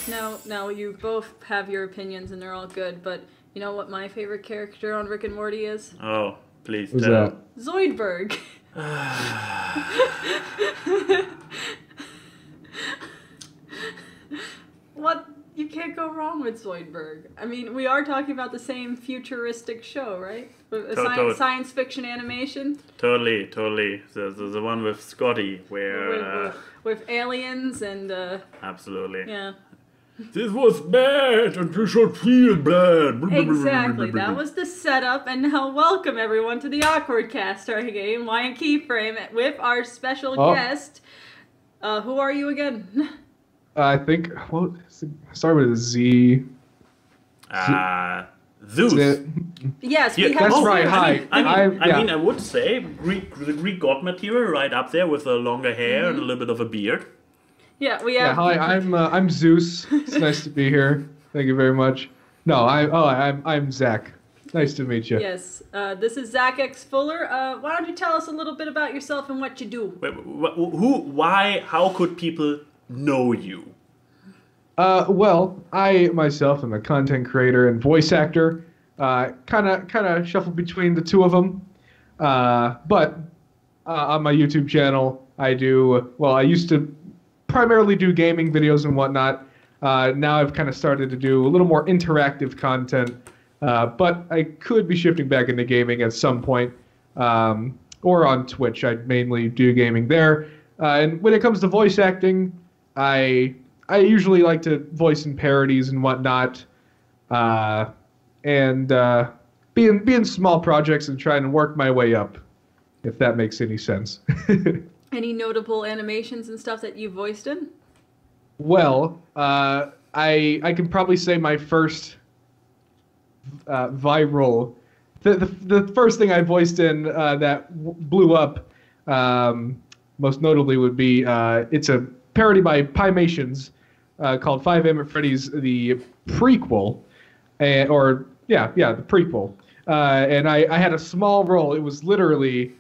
Now you both have your opinions and they're all good, but you know what my favorite character on Rick and Morty is? Oh, please Who's tell. that? Zoidberg. What? You can't go wrong with Zoidberg. I mean, we are talking about the same futuristic show, right? Science fiction animation. Totally. The one with Scotty, where... With aliens and... Absolutely. Yeah. This was bad, and you should feel bad. Exactly, that was the setup, and now welcome everyone to the AWKWARDCast, our game, Wyatt Keyframe, with our special guest. Who are you again? I think, well, start with a Z. Zeus. Yes, Yeah, we have... that's right, hi. I mean, I would say the Greek god material right up there with the longer hair and a little bit of a beard. Yeah, we have... Yeah, hi, I'm Zeus. It's nice to be here. Thank you very much. No, I'm Zach. Nice to meet you. Yes, this is ZachxFuller. Why don't you tell us a little bit about yourself and what you do? Wait, who, why, how could people know you? Well, I myself am a content creator and voice actor. Kind of shuffle between the two of them. But on my YouTube channel, I used to primarily do gaming videos and whatnot. Now I've kind of started to do a little more interactive content. But I could be shifting back into gaming at some point. Or on Twitch, I mainly do gaming there. And when it comes to voice acting, I usually like to voice in parodies and whatnot, and be in small projects and trying to work my way up, if that makes any sense. Any notable animations and stuff that you voiced in? Well, I can probably say my first viral, the first thing I voiced in that blew up, most notably would be it's a parody by Pymations called 5 AM at Freddy's, the prequel, the prequel. And I had a small role. It was literally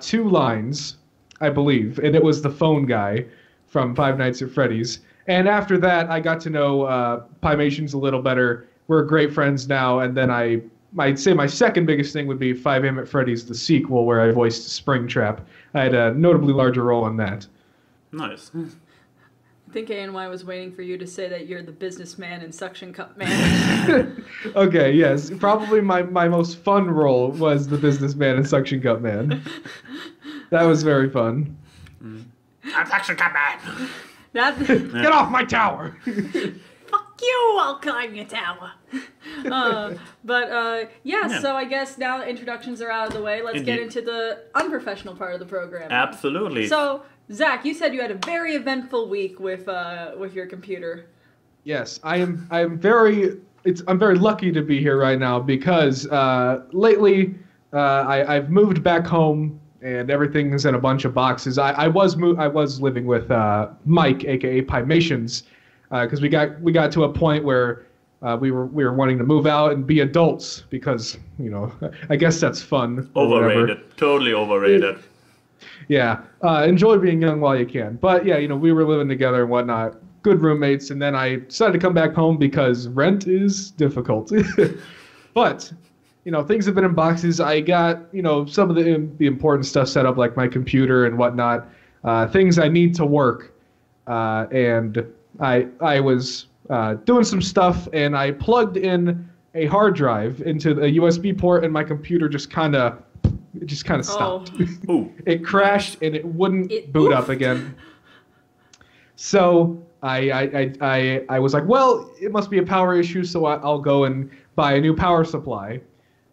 2 lines, I believe, and it was the phone guy from Five Nights at Freddy's. And after that, I got to know Pymations a little better. We're great friends now, and then I'd say my second biggest thing would be 5 AM at Freddy's, the sequel, where I voiced Springtrap. I had a notably larger role in that. Nice. I think ANY was waiting for you to say that you're the businessman and suction cup man. Okay, yes. Probably my most fun role was the businessman and suction cup man. That was very fun. I'm suction cup man! Get off my tower! Fuck you, I'll climb your tower. So I guess now the introductions are out of the way. Let's get into the unprofessional part of the program. Absolutely. So, Zach, you said you had a very eventful week with your computer. Yes, I'm very lucky to be here right now because lately I've moved back home and everything's in a bunch of boxes. I was living with Mike, aka Pymations, because we got to a point where we were wanting to move out and be adults because I guess that's fun. Overrated. Totally overrated. Yeah, enjoy being young while you can. But yeah, we were living together and whatnot, good roommates, and then I decided to come back home because rent is difficult. But things have been in boxes. I got some of the important stuff set up, like my computer and whatnot, things I need to work, and I was doing some stuff, and I plugged in a hard drive into a USB port, and my computer just kind of stopped. Oh. It crashed and it wouldn't boot up again. So I was like, well, it must be a power issue, so I'll go and buy a new power supply.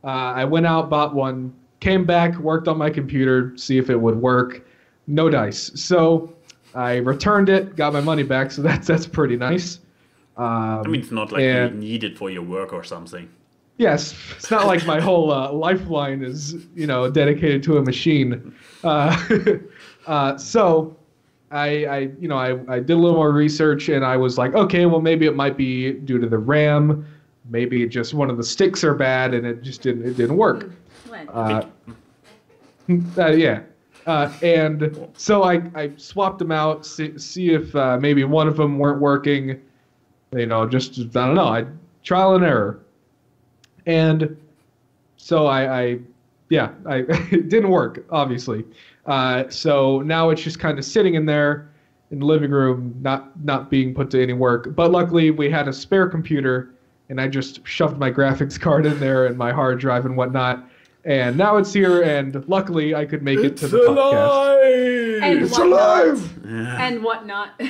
I went out, bought one, came back, worked on my computer, see if it would work. No dice. So I returned it, got my money back, so that's pretty nice. I mean, it's not like you need it for your work or something. Yes, it's not like my whole lifeline is, dedicated to a machine. So I did a little more research, and I was like, okay, well, maybe it might be due to the RAM. Maybe just one of the sticks are bad, and it didn't work. And so I swapped them out, see if maybe one of them weren't working. Just, I don't know, trial and error. And so it didn't work, obviously. So now it's just kind of sitting in there in the living room, not being put to any work. But luckily, we had a spare computer, and I just shoved my graphics card in there and my hard drive and whatnot. And now it's here, and luckily I could make it to the podcast. And it's alive! And whatnot.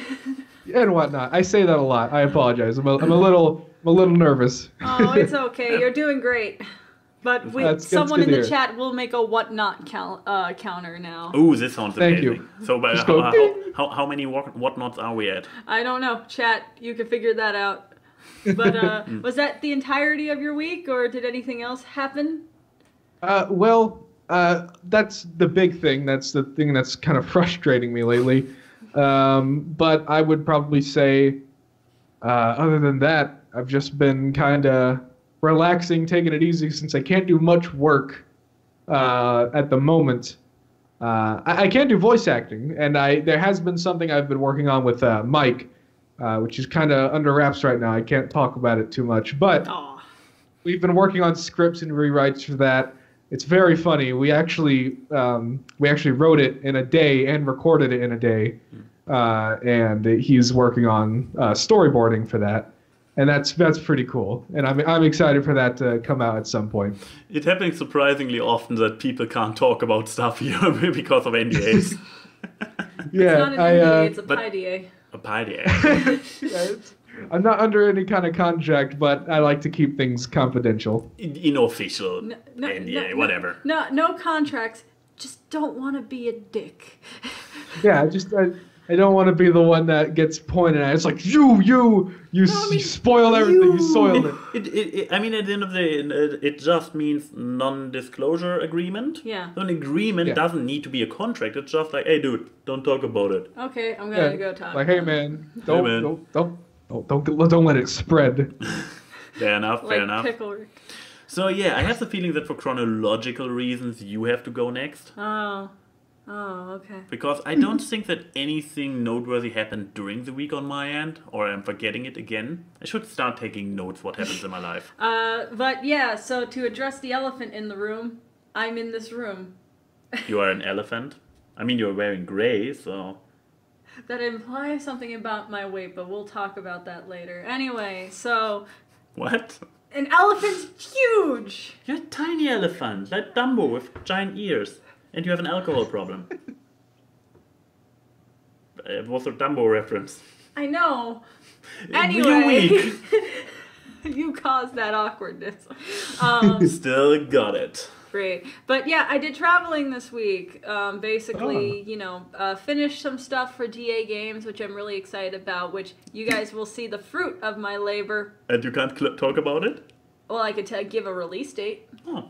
And whatnot. I say that a lot. I apologize. I'm a little nervous. Oh, it's okay. You're doing great. But someone in the chat will make a whatnot counter now. Ooh, this sounds amazing. Thank you. So, how many whatnots are we at? I don't know. Chat, you can figure that out. But was that the entirety of your week, or did anything else happen? That's the big thing. That's the thing that's kind of frustrating me lately. But I would probably say, other than that, I've just been kind of relaxing, taking it easy since I can't do much work at the moment. I can't do voice acting, and there has been something I've been working on with Mike, which is kind of under wraps right now. I can't talk about it too much, but we've been working on scripts and rewrites for that. It's very funny. We actually wrote it in a day and recorded it in a day, and he's working on storyboarding for that. And that's pretty cool, and I'm excited for that to come out at some point. It happens surprisingly often that people can't talk about stuff here because of NDAs. Yeah, it's not an NDA, it's a PIDA. A PIDA. I'm not under any kind of contract, but I like to keep things confidential. Unofficial NDA, whatever. No contracts. Just don't want to be a dick. Yeah, I don't want to be the one that gets pointed at. It's like, you spoiled everything. You soiled it. I mean, at the end of the day, it just means non-disclosure agreement. Yeah. So an agreement doesn't need to be a contract. It's just like, hey, dude, don't talk about it. Okay, I'm going to go talk. Like, hey, man, don't let it spread. Fair enough, fair enough. Pickle Rick. So, yeah, I have the feeling that for chronological reasons, you have to go next. Oh, okay. Because I don't think that anything noteworthy happened during the week on my end, or I'm forgetting it again. I should start taking notes what happens in my life. But yeah, so to address the elephant in the room, I'm in this room. You are an elephant? I mean, you're wearing gray, so... That implies something about my weight, but we'll talk about that later. Anyway, so... What? An elephant's huge! You're a tiny elephant, like Dumbo with giant ears. And you have an alcohol problem. It was a Dumbo reference. I know. Anyway. You're weak. You caused that awkwardness. Still got it. Great. But yeah, I did traveling this week. Basically, finished some stuff for DA Games, which I'm really excited about, which you guys will see the fruit of my labor. And you can't talk about it? Well, I could give a release date. Oh.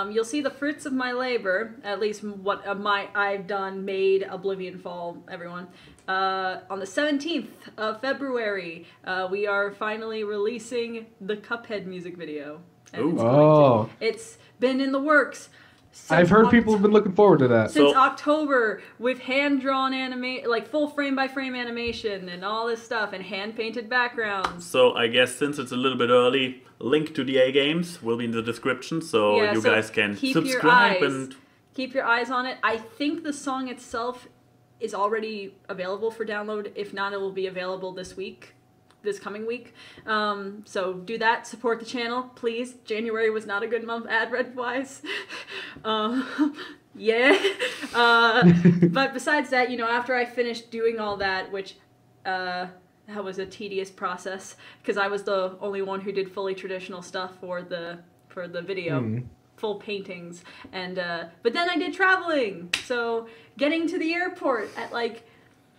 You'll see the fruits of my labor, at least what I've done, made, Oblivion Fall, everyone. On the 17th of February, we are finally releasing the Cuphead music video. And it's been in the works. I've heard people have been looking forward to that. Since October, with hand-drawn full frame-by-frame animation and all this stuff, and hand-painted backgrounds. So I guess since it's a little bit early, link to DA Games will be in the description, so you guys can subscribe and... Keep your eyes on it. I think the song itself is already available for download. If not, it will be available this coming week. So do that. Support the channel, please. January was not a good month ad read-wise. Yeah. But besides that, after I finished doing all that, which that was a tedious process because I was the only one who did fully traditional stuff for the video. Full paintings, and but then I did traveling. So getting to the airport at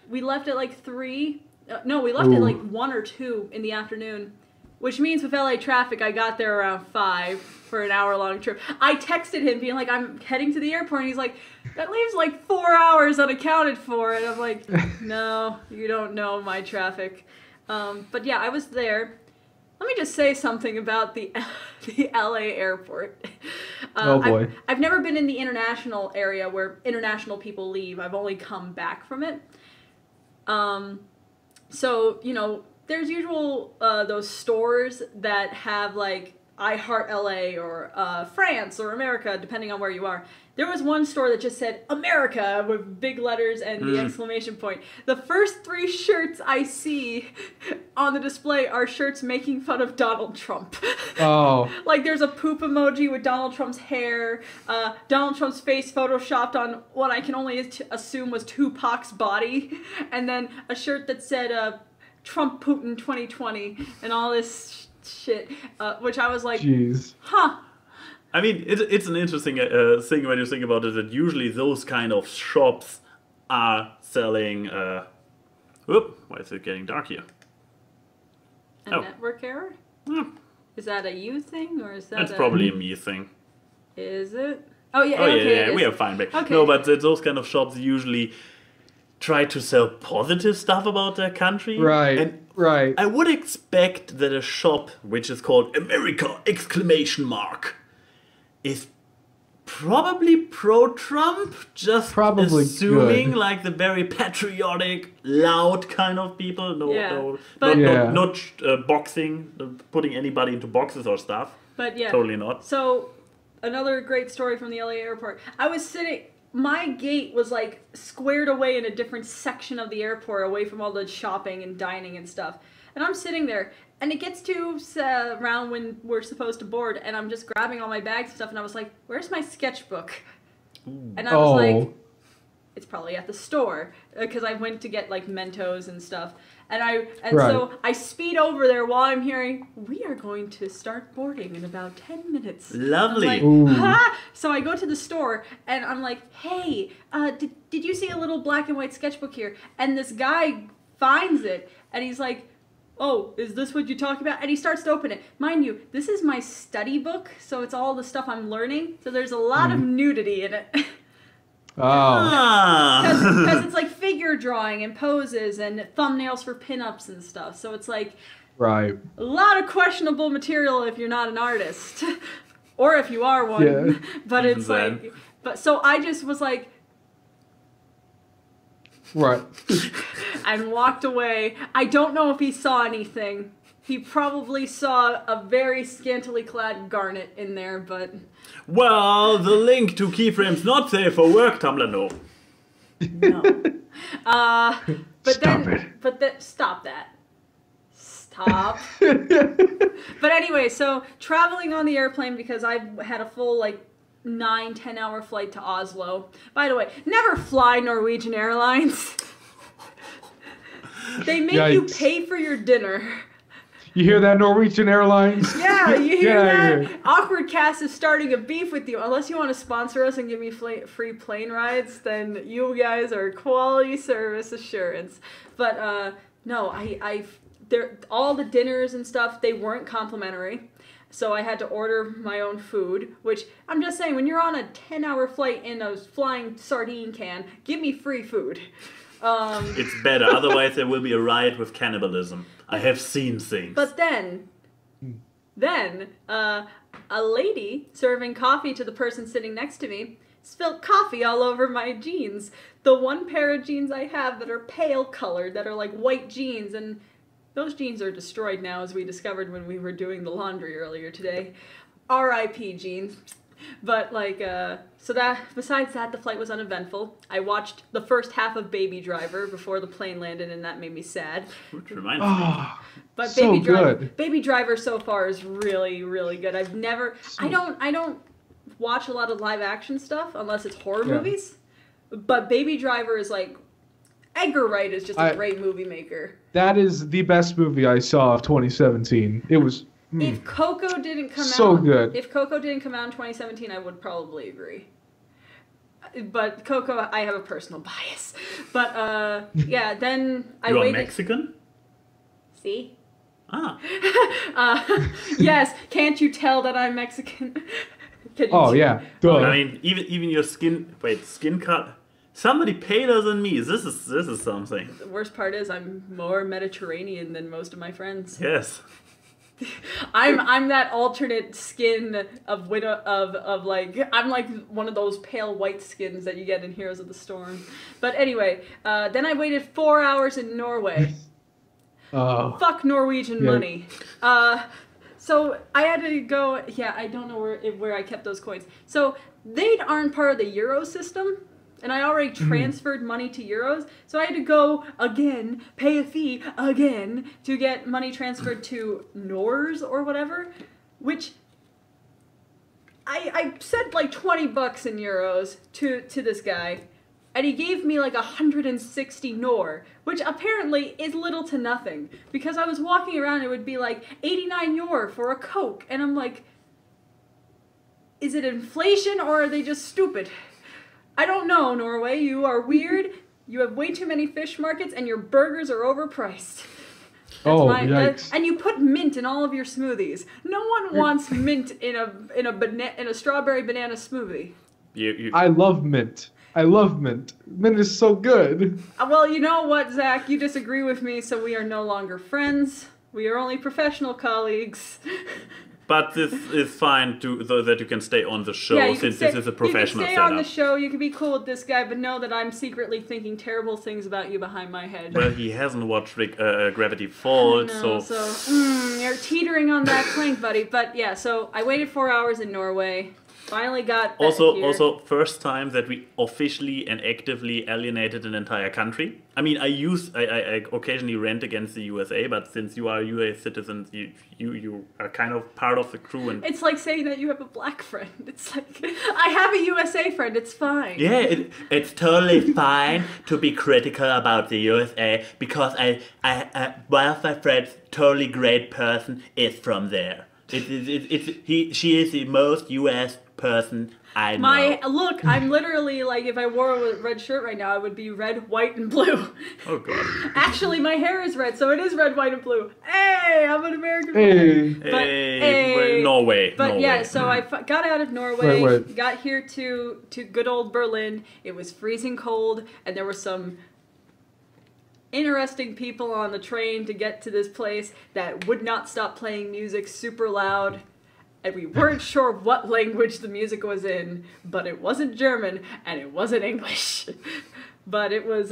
we left at 3. No, we left at 1 or 2 in the afternoon, which means with LA traffic, I got there around 5 for an hour-long trip. I texted him being like, I'm heading to the airport, and he's like, that leaves 4 hours unaccounted for. And I'm like, no, you don't know my traffic. But yeah, I was there. Let me just say something about the LA airport. Oh boy. I've never been in the international area where international people leave. I've only come back from it. So, there's those stores that have like I Heart LA or France or America, depending on where you are. There was one store that just said America with big letters and the exclamation point. The first 3 shirts I see on the display are shirts making fun of Donald Trump. Oh. Like there's a poop emoji with Donald Trump's hair, Donald Trump's face photoshopped on what I can only assume was Tupac's body, and then a shirt that said Trump Putin 2020 and all this shit, which I was like, jeez. Huh. I mean, it's an interesting thing when you think about it, that usually those kind of shops are selling... whoop, why is it getting dark here? A network error? Is that a you thing, or is that That's probably a me thing. Is it? Oh, yeah, Oh, okay, yeah, we are fine. Back. Okay. No, but those kind of shops usually try to sell positive stuff about their country. Right, And right. I would expect that a shop which is called America! Is probably pro-Trump, just Probably assuming good. like the very patriotic, loud kind of people. But- Not boxing, putting anybody into boxes or stuff. But yeah. Totally not. So, another great story from the LA airport. I was sitting... My gate was like squared away in a different section of the airport, away from all the shopping and dining and stuff. And I'm sitting there, and it gets to around when we're supposed to board, and I'm just grabbing all my bags and stuff, and I was like, where's my sketchbook? And I was like, it's probably at the store, because I went to get like Mentos and stuff. So I speed over there while I'm hearing, we are going to start boarding in about 10 minutes. Lovely. I'm like, ha! So I go to the store and I'm like, hey, did you see a little black and white sketchbook here? And this guy finds it and he's like, oh, is this what you're talking about? And he starts to open it. Mind you, this is my study book, so it's all the stuff I'm learning. So there's a lot of nudity in it. Because it's like figure drawing and poses and thumbnails for pinups and stuff. So it's like Right. a lot of questionable material if you're not an artist. Or if you are one. Yeah. But it's like... But so I just was like... Right. and walked away. I don't know if he saw anything. He probably saw a very scantily clad Garnet in there, but... Well, the link to Keyframe's not safe for work, Tumblr, no. No. Stop that. Stop. But anyway, so traveling on the airplane, because I had a full, 9-10 hour flight to Oslo. By the way, never fly Norwegian Airlines. They make you pay for your dinner. You hear that, Norwegian Airlines? Yeah, you hear that? Here. AWKWARDCast is starting a beef with you. Unless you want to sponsor us and give me free plane rides, then you guys are quality service assurance. But no, all the dinners and stuff, they weren't complimentary. So I had to order my own food, which I'm just saying, when you're on a 10-hour flight in a flying sardine can, give me free food. It's better, otherwise there will be a riot with cannibalism. I have seen things. But then a lady serving coffee to the person sitting next to me spilled coffee all over my jeans. The one pair of jeans I have that are pale colored, that are like white jeans, and those jeans are destroyed now, as we discovered when we were doing the laundry earlier today. R.I.P. jeans. But so that, besides that, the flight was uneventful. I watched the first half of Baby Driver before the plane landed, and that made me sad. Which reminds me. But so good. Baby Driver so far is really, really good. I don't watch a lot of live action stuff unless it's horror movies. But Baby Driver is Edgar Wright is just a great movie maker. That is the best movie I saw of 2017. It was If Coco didn't come so good. If Coco didn't come out in 2017, I would probably agree. But Coco, I have a personal bias. But yeah, then I waited. You are Mexican? See? Ah. Yes, can't you tell that I'm Mexican? Yeah. Duh. I mean, even your skin cut. Somebody paler than me. This is something. The worst part is I'm more Mediterranean than most of my friends. Yes. I'm that alternate skin of I'm like one of those pale white skins that you get in Heroes of the Storm. But anyway, then I waited 4 hours in Norway. Oh. Fuck Norwegian Yeah. money. So I had to go. Yeah, I don't know where I kept those coins. So they aren't part of the Euro system, and I already transferred money to euros. So I had to go again, pay a fee again to get money transferred to Nors or whatever, which I said like $20 in euros to this guy. And he gave me like 160 Nor, which apparently is little to nothing. Because I was walking around, it would be like 89 Nor for a Coke. And I'm like, is it inflation or are they just stupid? I don't know, Norway. You are weird. You have way too many fish markets and your burgers are overpriced. Yikes. And you put mint in all of your smoothies. No one wants mint in a strawberry banana smoothie. I love mint. I love mint. Mint is so good. Well, you know what, Zach? You disagree with me, so we are no longer friends. We are only professional colleagues. But this is fine so that you can stay on the show, since this is a professional setup. You can stay setup. on the show, you can be cool with this guy, but know that I'm secretly thinking terrible things about you behind my head. Well, he hasn't watched Gravity Falls, No, so you're teetering on that plank, buddy. But yeah, so I waited 4 hours in Norway. Finally got back here. Also, first time that we officially and actively alienated an entire country. I mean, I occasionally rant against the USA, but since you are a US citizen, you are kind of part of the crew. And it's like saying that you have a black friend. It's like, I have a USA friend, it's fine. Yeah, it's totally fine to be critical about the USA because one of my friends, totally great person, is from there. She is the most US person I know. Look, I'm literally like, if I wore a red shirt right now, I would be red, white, and blue. Oh god. Actually, my hair is red, so it is red, white, and blue. Hey, I'm an American. Hey, Norway. But Norway. yeah, so I got out of Norway, Right. got here to good old Berlin. It was freezing cold, and there were some interesting people on the train to get to this place that would not stop playing music super loud. And we weren't sure what language the music was in, but it wasn't German and it wasn't English. But it was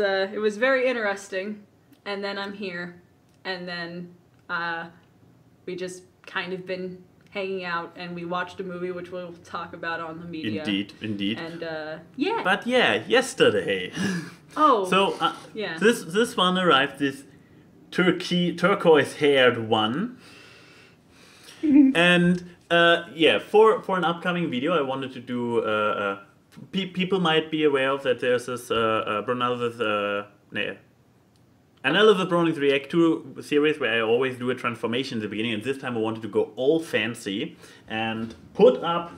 very interesting. And then I'm here, and then we just kind of been hanging out, and we watched a movie which we'll talk about on the media. Indeed. And yeah. But yeah, yesterday. Oh. So yeah. This one arrived. This turquoise-haired one, and. For an upcoming video, I wanted to do. People might be aware of that. There's this Analysis Browning's React to series where I always do a transformation in the beginning, and this time I wanted to go all fancy and put up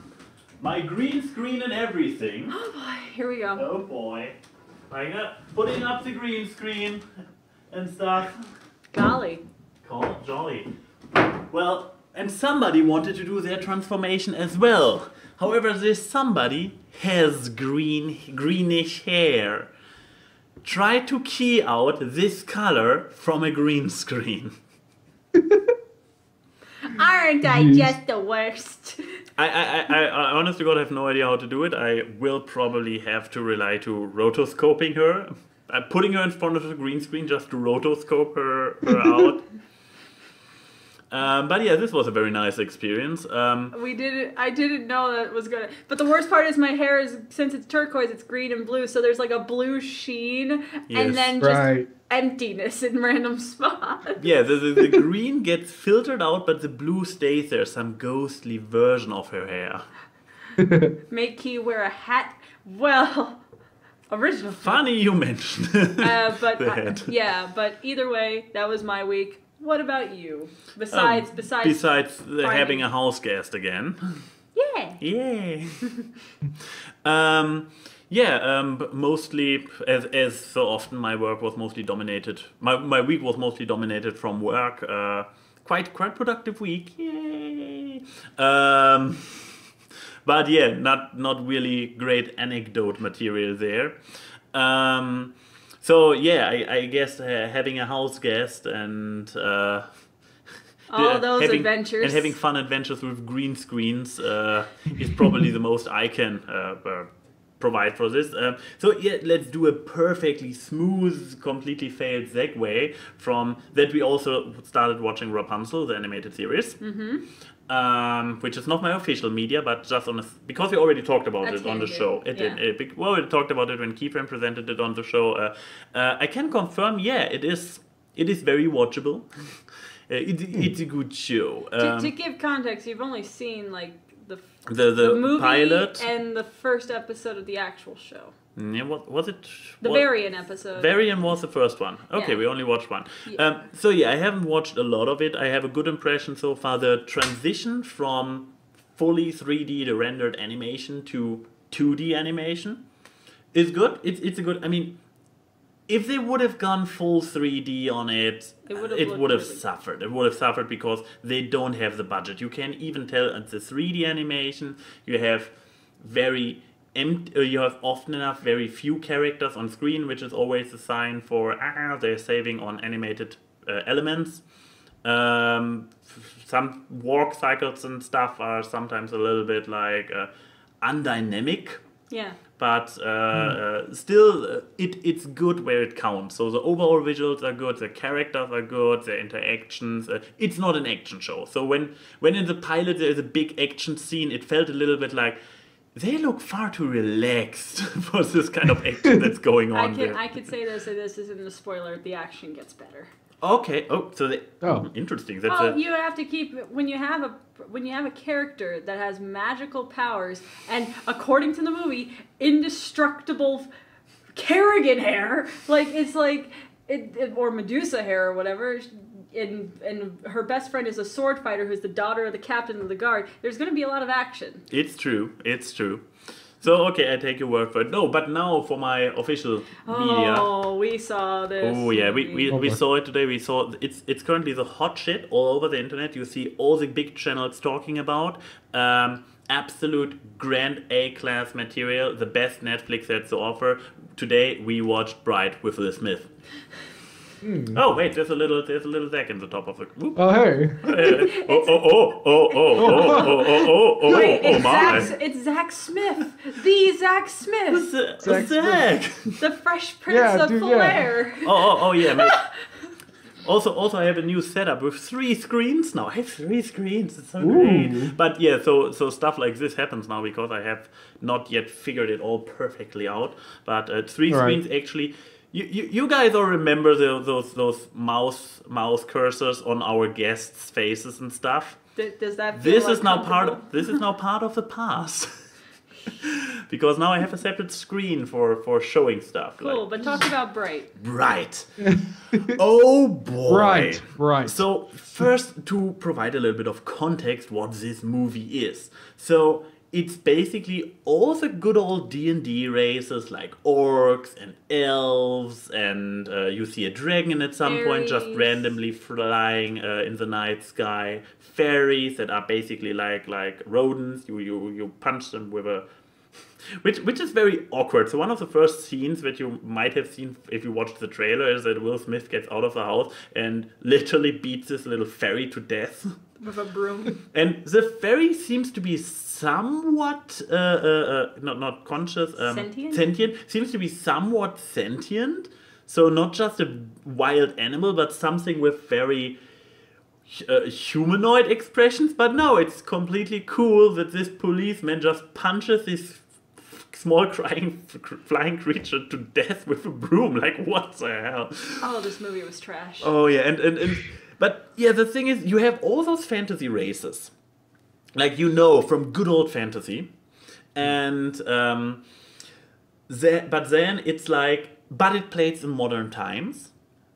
my green screen and everything. Oh boy, here we go. Oh boy, putting up the green screen and stuff. Golly. Jolly. Well. And somebody wanted to do their transformation as well. However, this somebody has greenish hair. Try to key out this color from a green screen. Aren't I just the worst? I honestly God have no idea how to do it. I will probably have to rely to rotoscoping her. Putting her in front of the green screen just to rotoscope her out. But yeah, this was a very nice experience. I didn't know that was gonna. But the worst part is my hair is, since it's turquoise, it's green and blue, so there's like a blue sheen, and then just emptiness in random spots. Yeah, the green gets filtered out, but the blue stays there, some ghostly version of her hair. Make Key wear a hat. Well, original. Funny you mentioned yeah, but either way, that was my week. What about you? Besides having a house guest again. Yeah. Mostly, as so often, my work was mostly dominated. My week was mostly dominated from work. Quite productive week. Yay! But yeah, not really great anecdote material there. So yeah, I guess having a house guest and all those adventures and having fun adventures with green screens is probably the most I can provide for this. So yeah, let's do a perfectly smooth, completely failed segue from that. We also started watching Rapunzel, the animated series, which is not my official media, but just on because we already talked about it on the show. We already talked about it when Keyframe presented it on the show. I can confirm, it is very watchable. It's a good show. To give context, you've only seen like the movie pilot and the first episode of the actual show. Yeah, what was it? The Varian episode. Varian was the first one. Okay, we only watched one. Yeah. So yeah, I haven't watched a lot of it. I have a good impression so far. The transition from fully 3D, the rendered animation, to 2D animation is good. It's a good. I mean, if they would have gone full 3D on it, it would have suffered. It would have suffered because they don't have the budget. You can even tell it's a 3D animation. You have you have often enough very few characters on screen, which is always a sign for they're saving on animated elements. Some walk cycles and stuff are sometimes a little bit like undynamic. Yeah. But still, it's good where it counts. So the overall visuals are good, the characters are good, the interactions. It's not an action show. So when in the pilot there is a big action scene, it felt a little bit like they look far too relaxed for this kind of action that's going on. I could say this isn't a spoiler. The action gets better. Okay. Interesting. You have to keep when you have a character that has magical powers and, according to the movie, indestructible Kerrigan hair, or Medusa hair or whatever. And her best friend is a sword fighter who's the daughter of the captain of the guard. There's going to be a lot of action. It's true. So, okay, I take your word for it. No, but now for my official media. Oh, we saw this. Oh, yeah, we saw it today. We saw it's currently the hot shit all over the internet. You see all the big channels talking about. Absolute grand A-class material, the best Netflix has to offer. Today we watched Bride with Will Smith. Oh wait, there's a little Zach in the top of the. Whoop. Oh hey! Wait, my! It's Zach Smith, the Zach Smith, Zach, the Fresh Prince of Bel-Air. Oh yeah. Mate. Also, I have a new setup with 3 screens now. I have 3 screens. It's so great. But yeah, so stuff like this happens now because I have not yet figured it all perfectly out. But 3 screens actually. You guys all remember those mouse cursors on our guests' faces and stuff? Does that feel This is now part of the past. Because now I have a separate screen for showing stuff. Cool, but talk about Bright. Right. Oh boy. Right. So first, to provide a little bit of context what this movie is. So it's basically all the good old D&D races like orcs and elves, and you see a dragon at some point just randomly flying in the night sky. Fairies that are basically like rodents. You punch them with a... Which is very awkward. So one of the first scenes that you might have seen if you watched the trailer is that Will Smith gets out of the house and literally beats this little fairy to death. With a broom. And the fairy seems to be somewhat not conscious, sentient. Seems to be somewhat sentient. So not just a wild animal, but something with very humanoid expressions. But no, it's completely cool that this policeman just punches this small flying creature to death with a broom. Like, what the hell? Oh, this movie was trash. Oh yeah, and but yeah, the thing is, you have all those fantasy races, like from good old fantasy, and but then it's like, but it plays in modern times.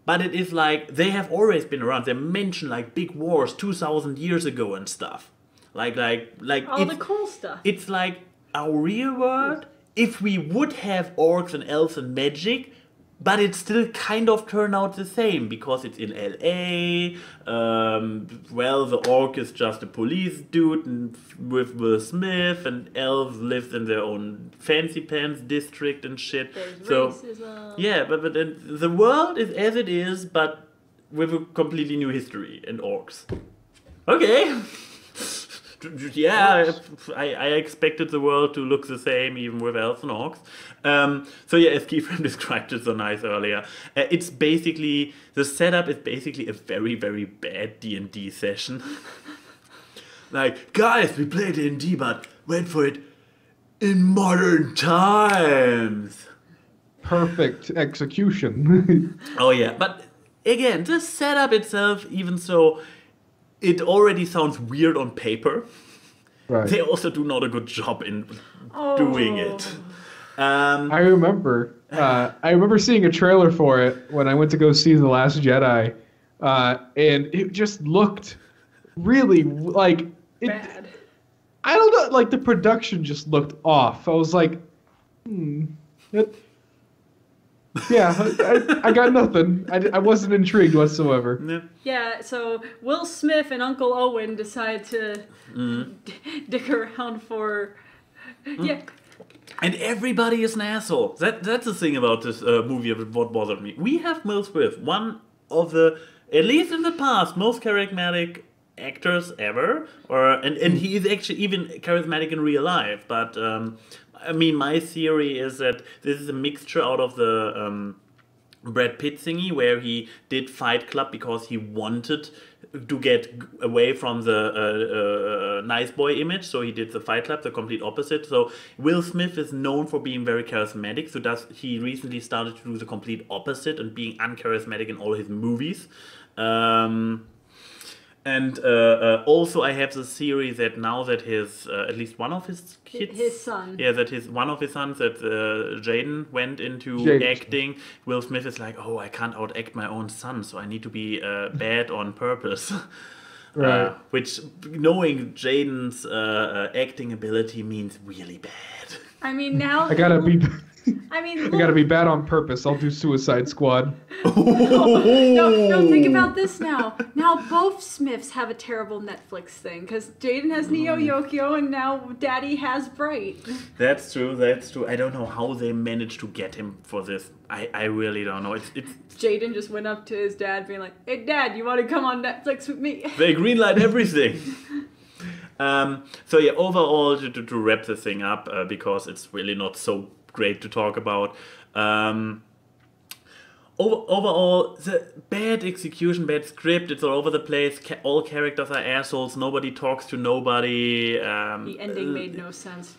But it is like they have always been around. They mention like big wars 2,000 years ago and stuff. Like all the cool stuff. It's like our real world. If we would have orcs and elves and magic, but it still kind of turned out the same because it's in LA. The orc is just a police dude and with Will Smith, and elves live in their own fancy pants district and shit. There's racism. Yeah, but the world is as it is, but with a completely new history and orcs. Okay. Yeah, I expected the world to look the same even with elves and orcs. So yeah, as Keyframe described it so nice earlier, it's basically, the setup is basically a very, very bad D&D session. Like, guys, we play D&D, but wait for it, in modern times. Perfect execution. Oh yeah, but again, the setup itself, even so, it already sounds weird on paper. Right. They also do not a good job in doing it. I remember seeing a trailer for it when I went to go see The Last Jedi, and it just looked really like Bad. I don't know, like the production just looked off. I was like, I got nothing. I wasn't intrigued whatsoever. Yeah, so Will Smith and Uncle Owen decide to dick around for... Yeah. And everybody is an asshole. That's the thing about this movie, what bothered me. We have Will Smith, one of the, at least in the past, most charismatic actors ever. And he is actually even charismatic in real life. But, I mean, my theory is that this is a mixture out of the Brad Pitt thingy, where he did Fight Club because he wanted to get away from the nice boy image, so he did the Fight Club, the complete opposite. So Will Smith is known for being very charismatic, so he recently started to do the complete opposite and being uncharismatic in all his movies. And also I have the theory that now that his, at least one of his kids... His son. Yeah, that one of his sons, that Jaden went into acting. Will Smith is like, oh, I can't outact my own son, so I need to be bad on purpose. Right. Which, knowing Jaden's acting ability means really bad. I mean, now... I gotta be bad on purpose. I'll do Suicide Squad. No, think about this now. Now both Smiths have a terrible Netflix thing, because Jaden has Neo Yokio and now Daddy has Bright. That's true. I don't know how they managed to get him for this. I really don't know. It's Jaden just went up to his dad being like, hey Dad, you want to come on Netflix with me? They greenlight everything. So yeah, overall, to wrap the thing up, because it's really not so great to talk about. Overall, the bad execution, bad script, it's all over the place. All characters are assholes. Nobody talks to nobody. The ending made no sense.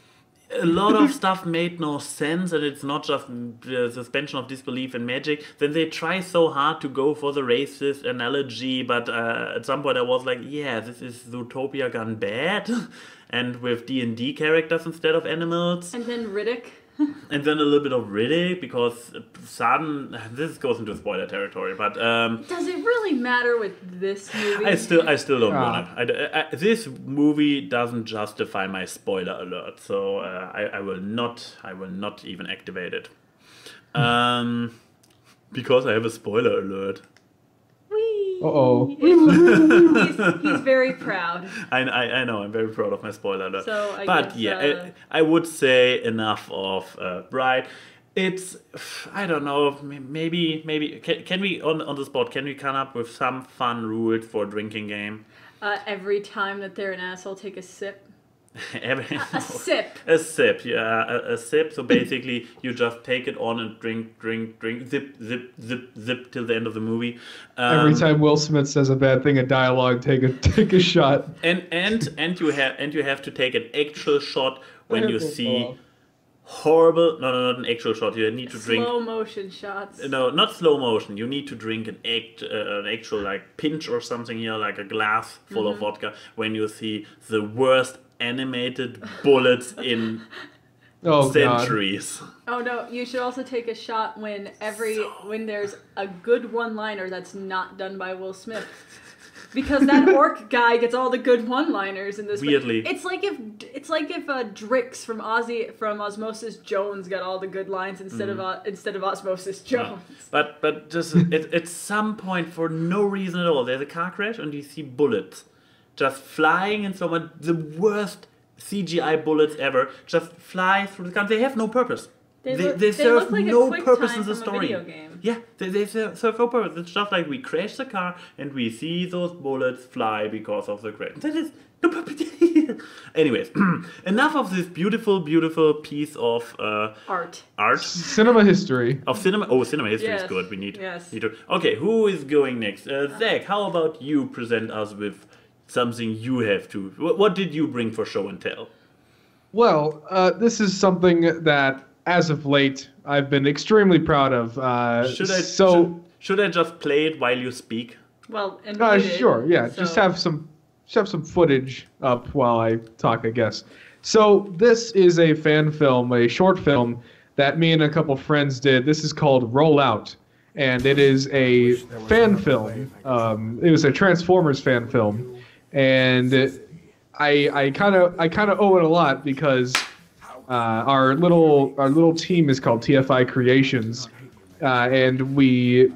A lot of stuff made no sense, and it's not just the suspension of disbelief in magic. Then they try so hard to go for the racist analogy, but at some point I was like, yeah, this is Zootopia gone bad, and with D&D characters instead of animals. And then Riddick. And then a little bit of Riddick, because sudden, this goes into spoiler territory, but does it really matter with this movie? I still don't want to. This movie doesn't justify my spoiler alert, so I will not even activate it, because I have a spoiler alert. Uh-oh. He's very proud. I know, I'm very proud of my spoiler alert. So I would say enough of Bright. It's, I don't know, maybe can we, on the spot, can we come up with some fun rules for a drinking game? Every time that they're an asshole, take a sip. A sip. A sip, yeah, a sip. So basically, you just take it on and drink, zip till the end of the movie. Every time Will Smith says a bad thing in dialogue, take a shot. And you have to take an actual shot when you see horrible. No, not an actual shot. You need to drink slow motion shots. No, not slow motion. You need to drink an actual like pinch or something here, like a glass full of vodka. When you see the worst animated bullets in centuries. God. Oh no, you should also take a shot when there's a good one-liner that's not done by Will Smith. Because that orc guy gets all the good one-liners in this. Weirdly. It's like if Drix from Osmosis Jones got all the good lines instead of Osmosis Jones. Yeah. But just at some point, for no reason at all, there's a car crash and you see bullets just flying in someone, the worst CGI bullets ever, just fly through the car. They have no purpose. They serve like no a purpose in the story. Video game. Yeah, they serve no purpose. It's just like we crash the car and we see those bullets fly because of the crash. That is no purpose. Anyways, enough of this beautiful, beautiful piece of Art. Cinema history. Of cinema. Oh, cinema history is good. We need to. Okay, who is going next? Zach, how about you present us with something you have to? What did you bring for show and tell? Well, this is something that, as of late, I've been extremely proud of. Should I just play it while you speak? Well, and sure, yeah. So. Just have some footage up while I talk, I guess. So this is a fan film, a short film that me and a couple friends did. This is called Roll Out, and it is a fan film. It was a Transformers fan film, and I kind of owe it a lot because our little team is called TFI Creations. And we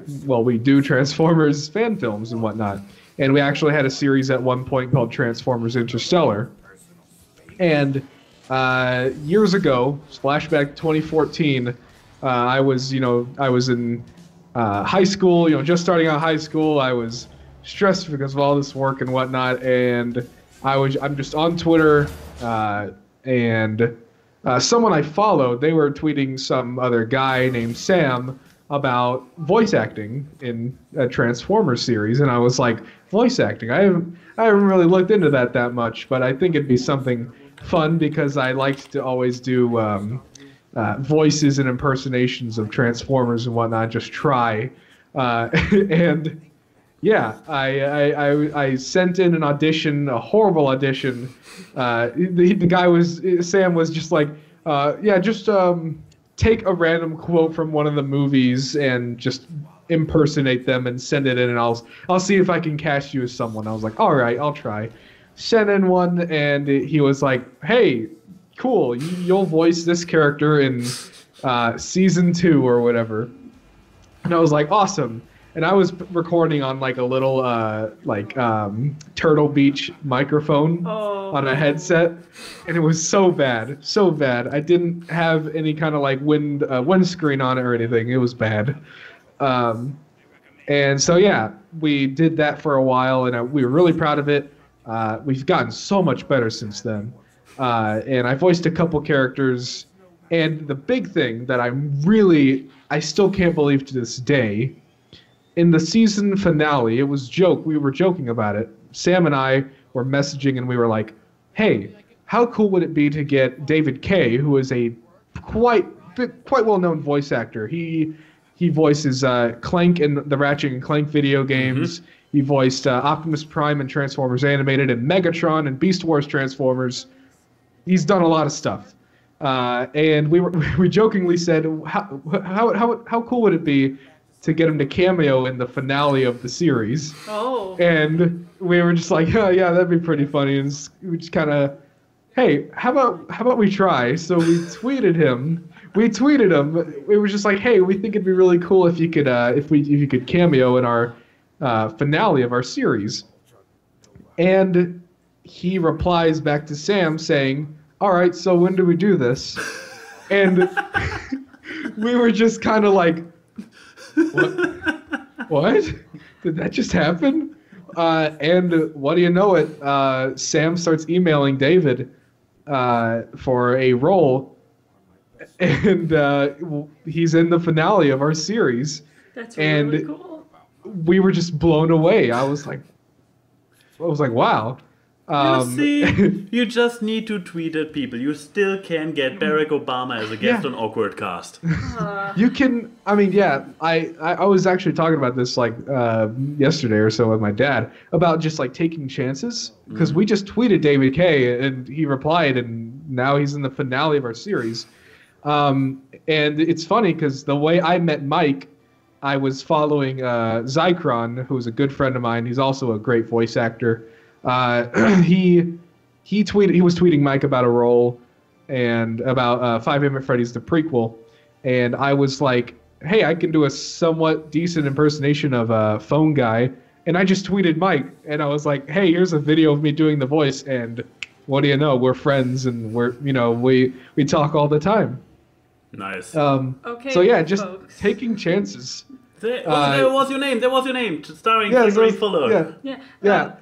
do Transformers fan films and whatnot. And we actually had a series at one point called Transformers Interstellar. And years ago, flashback 2014, I was in high school, just starting out high school. I was stressed because of all this work and whatnot. And I'm just on Twitter, and someone I followed, they were tweeting some other guy named Sam about voice acting in a Transformers series, and I was like, voice acting? I haven't really looked into that much, but I think it'd be something fun because I liked to always do voices and impersonations of Transformers and whatnot, just try. And yeah, I sent in an audition, a horrible audition. The guy Sam was just like, take a random quote from one of the movies and just impersonate them and send it in, and I'll see if I can cast you as someone. I was like, all right, I'll try. Sent in one, and he was like, hey, cool, you'll voice this character in season 2 or whatever. And I was like, awesome. And I was recording on like a little Turtle Beach microphone on a headset, and it was so bad. I didn't have any kind of like windscreen on it or anything. It was bad. And so yeah, we did that for a while, and we were really proud of it. We've gotten so much better since then. And I voiced a couple characters, and the big thing that I still can't believe to this day. In the season finale, we were joking about it. Sam and I were messaging, and we were like, hey, how cool would it be to get David Kaye, who is a quite well-known voice actor. He voices Clank in the Ratchet and Clank video games. Mm-hmm. He voiced Optimus Prime in Transformers Animated, and Megatron and Beast Wars Transformers. He's done a lot of stuff. And we jokingly said, how cool would it be to get him to cameo in the finale of the series? Oh. And we were just like, oh, yeah, that'd be pretty funny. And we just kind of, hey, how about we try? So we tweeted him. We were just like, hey, we think it'd be really cool if you could if you could cameo in our finale of our series. And he replies back to Sam saying, all right, so when do we do this? And we were just kind of like, What? Did that just happen? And what do you know it? Sam starts emailing David for a role, and he's in the finale of our series. That's really cool. We were just blown away. I was like, wow. You see, you just need to tweet at people. You still can get Barack Obama as a guest on AWKWARDCast. You can, I mean, yeah, I was actually talking about this like yesterday or so with my dad about just like taking chances, because we just tweeted David Kaye and he replied, and now he's in the finale of our series. And it's funny because the way I met Mike, I was following ZachxFuller, who's a good friend of mine. He's also a great voice actor. He was tweeting Mike about a role and about 5 at Freddy's the prequel, and I was like, hey, I can do a somewhat decent impersonation of a phone guy, and I just tweeted Mike, and I was like, hey, here's a video of me doing the voice, and what do you know, we're friends, and we talk all the time. Nice. Okay, so yeah, just folks. taking chances. There was your name. Starring ZachxFuller. Yeah.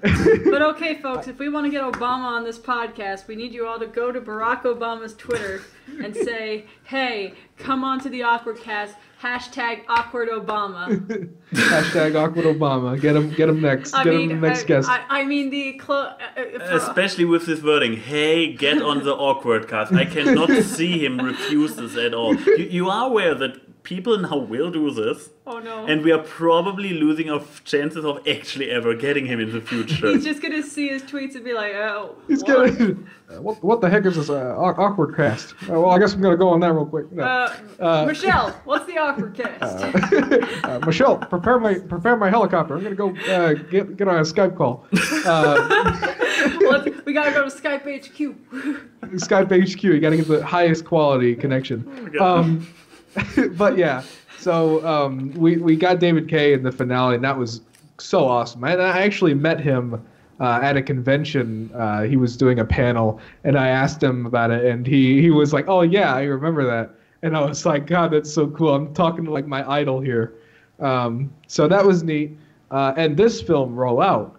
But okay, folks, if we want to get Obama on this podcast, we need you all to go to Barack Obama's Twitter and say, "Hey, come on to the AWKWARDcast. #AwkwardObama." #AwkwardObama. Get him next. Get him the next guest. I mean especially with this wording. Hey, get on the AWKWARDcast. I cannot see him refuse this at all. You are aware that people now will do this. Oh no. And we are probably losing our chances of actually ever getting him in the future. He's just gonna see his tweets and be like, oh. He's gonna. What the heck is this AWKWARDcast? Well, I guess I'm gonna go on that real quick. No. Michelle, what's the AWKWARDcast? Michelle, prepare my helicopter. I'm gonna go get on a Skype call. We gotta go to Skype HQ. Skype HQ. You gotta get the highest quality connection. But yeah, so we got David K in the finale, and that was so awesome. I actually met him at a convention. He was doing a panel, and I asked him about it, and he was like, "Oh yeah, I remember that." And I was like, "God, that's so cool." I'm talking to like my idol here. So that was neat. And this film, Roll Out,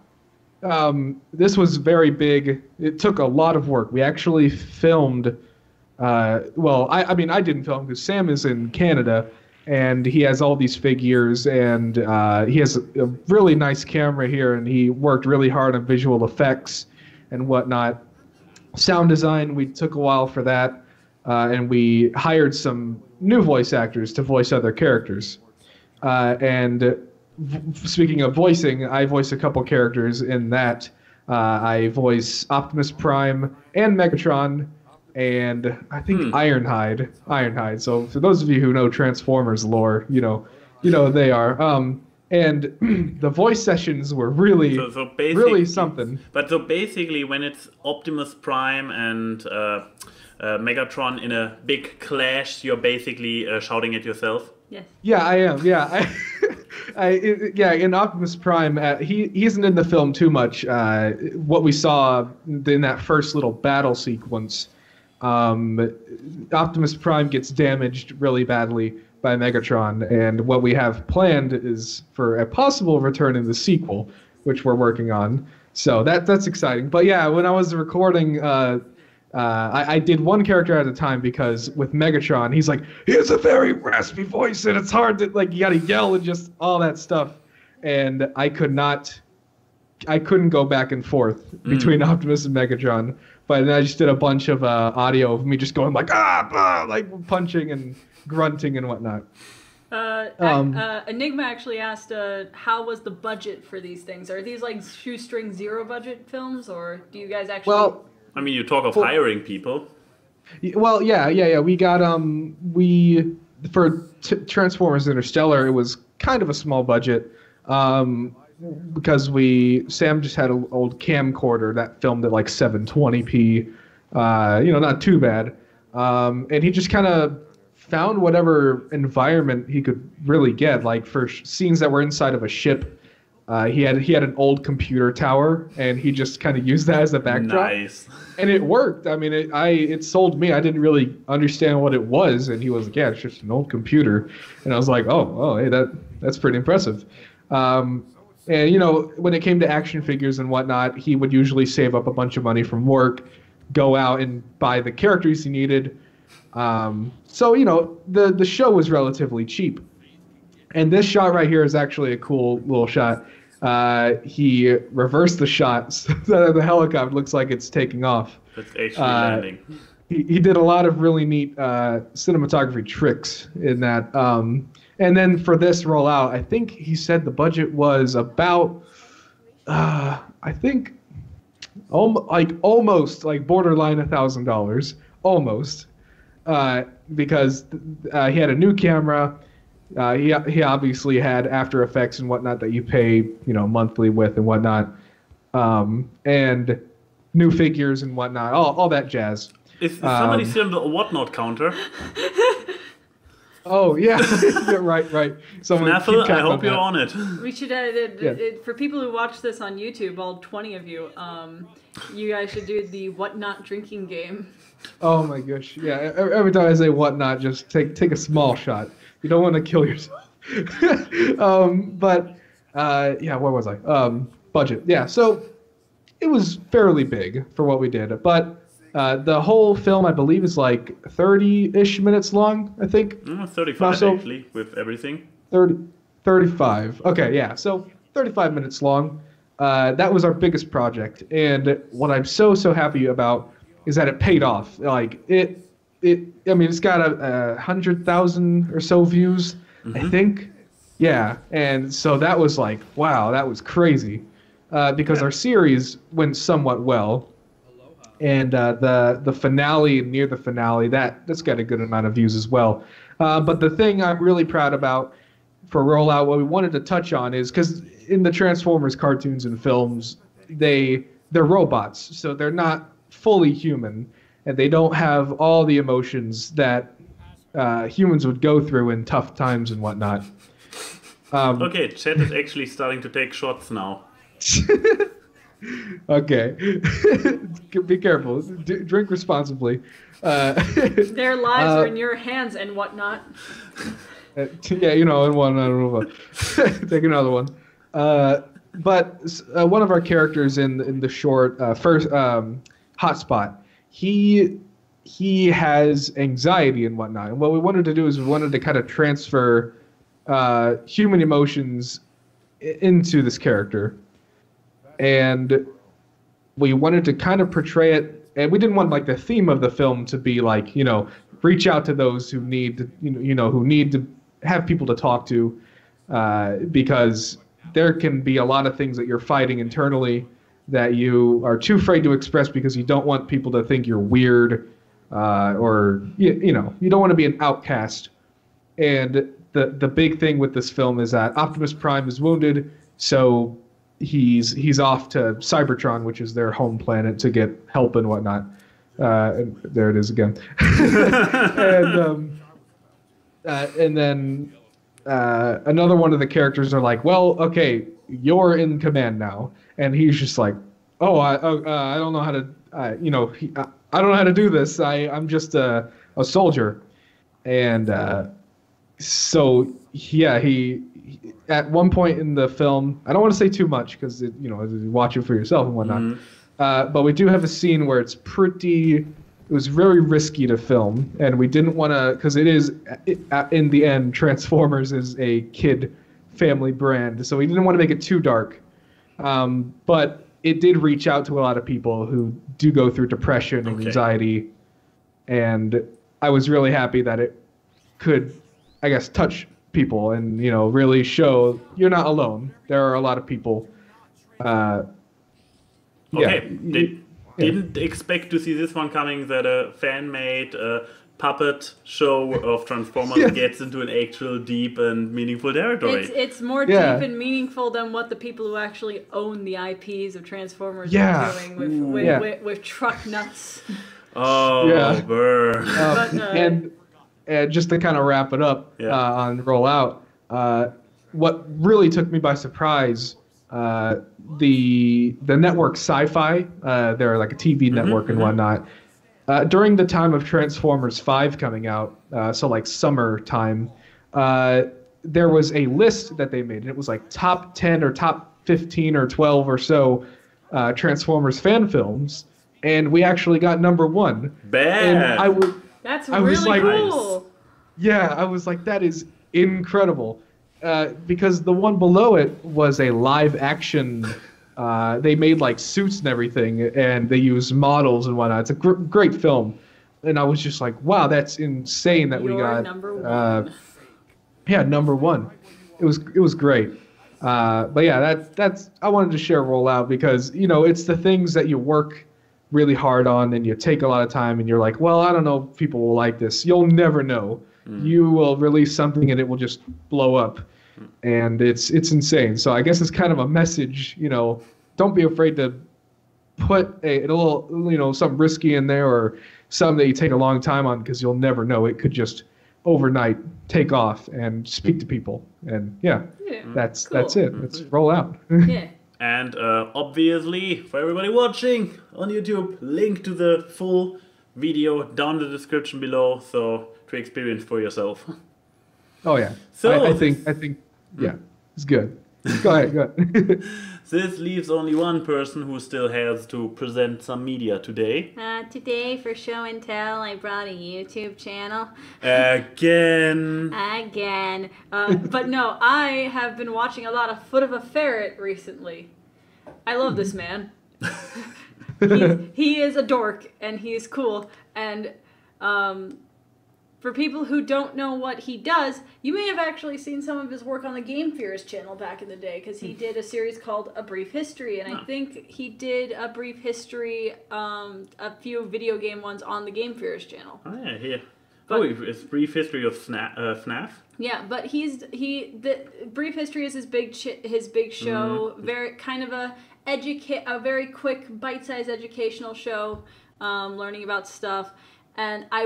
this was very big. It took a lot of work. We actually filmed. I mean, I didn't film because Sam is in Canada, and he has all these figures, and he has a really nice camera here, and he worked really hard on visual effects and whatnot. Sound design, we took a while for that, and we hired some new voice actors to voice other characters. Speaking of voicing, I voice a couple characters in that. I voice Optimus Prime and Megatron, and I think Ironhide. So for those of you who know Transformers lore, you know they are. And the voice sessions were really something. But so basically, when it's Optimus Prime and Megatron in a big clash, you're basically shouting at yourself. Yes. Yeah, I am. Yeah, in Optimus Prime, he isn't in the film too much. What we saw in that first little battle sequence. Optimus Prime gets damaged really badly by Megatron, and what we have planned is for a possible return in the sequel, which we're working on. So that's exciting. But yeah, when I was recording, I did one character at a time because with Megatron, he has a very raspy voice, and it's hard to you gotta yell and just all that stuff, and I couldn't go back and forth between Optimus and Megatron. But then I just did a bunch of audio of me just going punching and grunting and whatnot. Enigma actually asked, how was the budget for these things? Are these shoestring zero budget films, or do you guys actually? Well, I mean, you talk of hiring people. Well, yeah. We got for Transformers Interstellar, it was kind of a small budget. Because Sam just had an old camcorder that filmed at 720p, not too bad. And he just kind of found whatever environment he could really get. For scenes that were inside of a ship, he had an old computer tower, and he just kind of used that as a backdrop. Nice. And it worked. I mean, it sold me. I didn't really understand what it was, and he was like, "Yeah, it's just an old computer." And I was like, "Oh, hey, that's pretty impressive." And, when it came to action figures and whatnot, he would usually save up a bunch of money from work, go out and buy the characters he needed. So, the show was relatively cheap. And this shot right here is actually a cool little shot. He reversed the shot so that the helicopter looks like it's taking off. It's actually landing. He did a lot of really neat cinematography tricks in that. And then for this rollout, I think he said the budget was about, almost borderline $1,000, almost, because he had a new camera. He obviously had After Effects and whatnot that you pay, monthly with and whatnot, and new figures and whatnot, all that jazz. Is somebody still on the whatnot counter? Oh, yeah. Yeah, right. Someone Snaffle, I hope you're on it. We should, for people who watch this on YouTube, all 20 of you, you guys should do the whatnot drinking game. Oh my gosh, yeah. Every time I say whatnot, just take a small shot. You don't want to kill yourself. Yeah, where was I? Budget. Yeah, so it was fairly big for what we did, but the whole film, I believe, is like 30-ish minutes long, I think. 35 actually, with everything. 35. Okay, yeah, so 35 minutes long. That was our biggest project, and what I'm so happy about is that it paid off. Like I mean, it's got 100,000 or so views, I think. Yeah, and so that was like, wow, that was crazy, because our series went somewhat well, and the finale, near the finale, that's got a good amount of views as well. But the thing I'm really proud about for Rollout, what we wanted to touch on is, because in the Transformers cartoons and films, they're robots, so they're not fully human, and they don't have all the emotions that humans would go through in tough times and whatnot. Okay, chat is actually starting to take shots now. Okay. Be careful. Drink responsibly. Their lives are in your hands and whatnot. Yeah, and one, I don't know. Take another one. But one of our characters in the short, first Hotspot, he has anxiety and whatnot. And what we wanted to do is we wanted to kind of transfer human emotions into this character. And we wanted to kind of portray it, and we didn't want like the theme of the film to be like, reach out to those who need to, who need to have people to talk to, because there can be a lot of things that you're fighting internally that you are too afraid to express because you don't want people to think you're weird, or you don't want to be an outcast. And the big thing with this film is that Optimus Prime is wounded, so he's off to Cybertron, which is their home planet, to get help and whatnot. And there it is again. And then another one of the characters are like, well, okay, you're in command now, and he's just like, oh, I don't know how to, I don't know how to do this. I'm just a soldier, and so yeah, he at one point in the film, I don't want to say too much because watch it for yourself and whatnot. But we do have a scene where it was very risky to film, and we didn't want to, because in the end, Transformers is a kid family brand, so we didn't want to make it too dark. But it did reach out to a lot of people who do go through depression and anxiety, and I was really happy that it could, I guess, touch people and really show you're not alone. There are a lot of people. Didn't expect to see this one coming, that a fan-made puppet show of Transformers gets into an actual deep and meaningful territory. It's more deep and meaningful than what the people who actually own the IPs of Transformers are doing with truck nuts. Oh, burn. And just to kind of wrap it up on Rollout, what really took me by surprise, the network Sci-Fi, they're like a TV network and whatnot. During the time of Transformers 5 coming out, so like summertime, there was a list that they made, and it was like top 10 or top 15 or 12 or so Transformers fan films, and we actually got number 1. Bad. And That's really cool. Yeah, I was like, that is incredible. Because the one below it was a live action. They made like suits and everything, and they used models and whatnot. It's a great film. And I was just like, wow, that's insane that we got number 1. Yeah, number 1. It was great. But yeah, that's I wanted to share Rollout because it's the things that you work really hard on and you take a lot of time and you're like, well, I don't know if people will like this. You'll never know. You will release something and it will just blow up, and it's insane. So I guess it's kind of a message, don't be afraid to put a little something risky in there or something that you take a long time on, because you'll never know. It could just overnight take off and speak to people, and that's it. Let's roll out. Yeah. And obviously, for everybody watching on YouTube, link to the full video down in the description below, so to experience for yourself. Oh yeah. So I think yeah, it's good. Go ahead. This leaves only one person who still has to present some media today. Today for show and tell, I brought a YouTube channel. Again. But no, I have been watching a lot of Foot of a Ferret recently. I love this man. He is a dork, and he's cool. And for people who don't know what he does, you may have actually seen some of his work on the Game Fears channel back in the day, because he did a series called A Brief History, and I think he did a brief history, a few video game ones on the Game Fears channel. Oh yeah, here. It's Brief History of FNAF. Yeah, but the Brief History is his big show. Very kind of a very quick, bite-sized educational show, learning about stuff. And I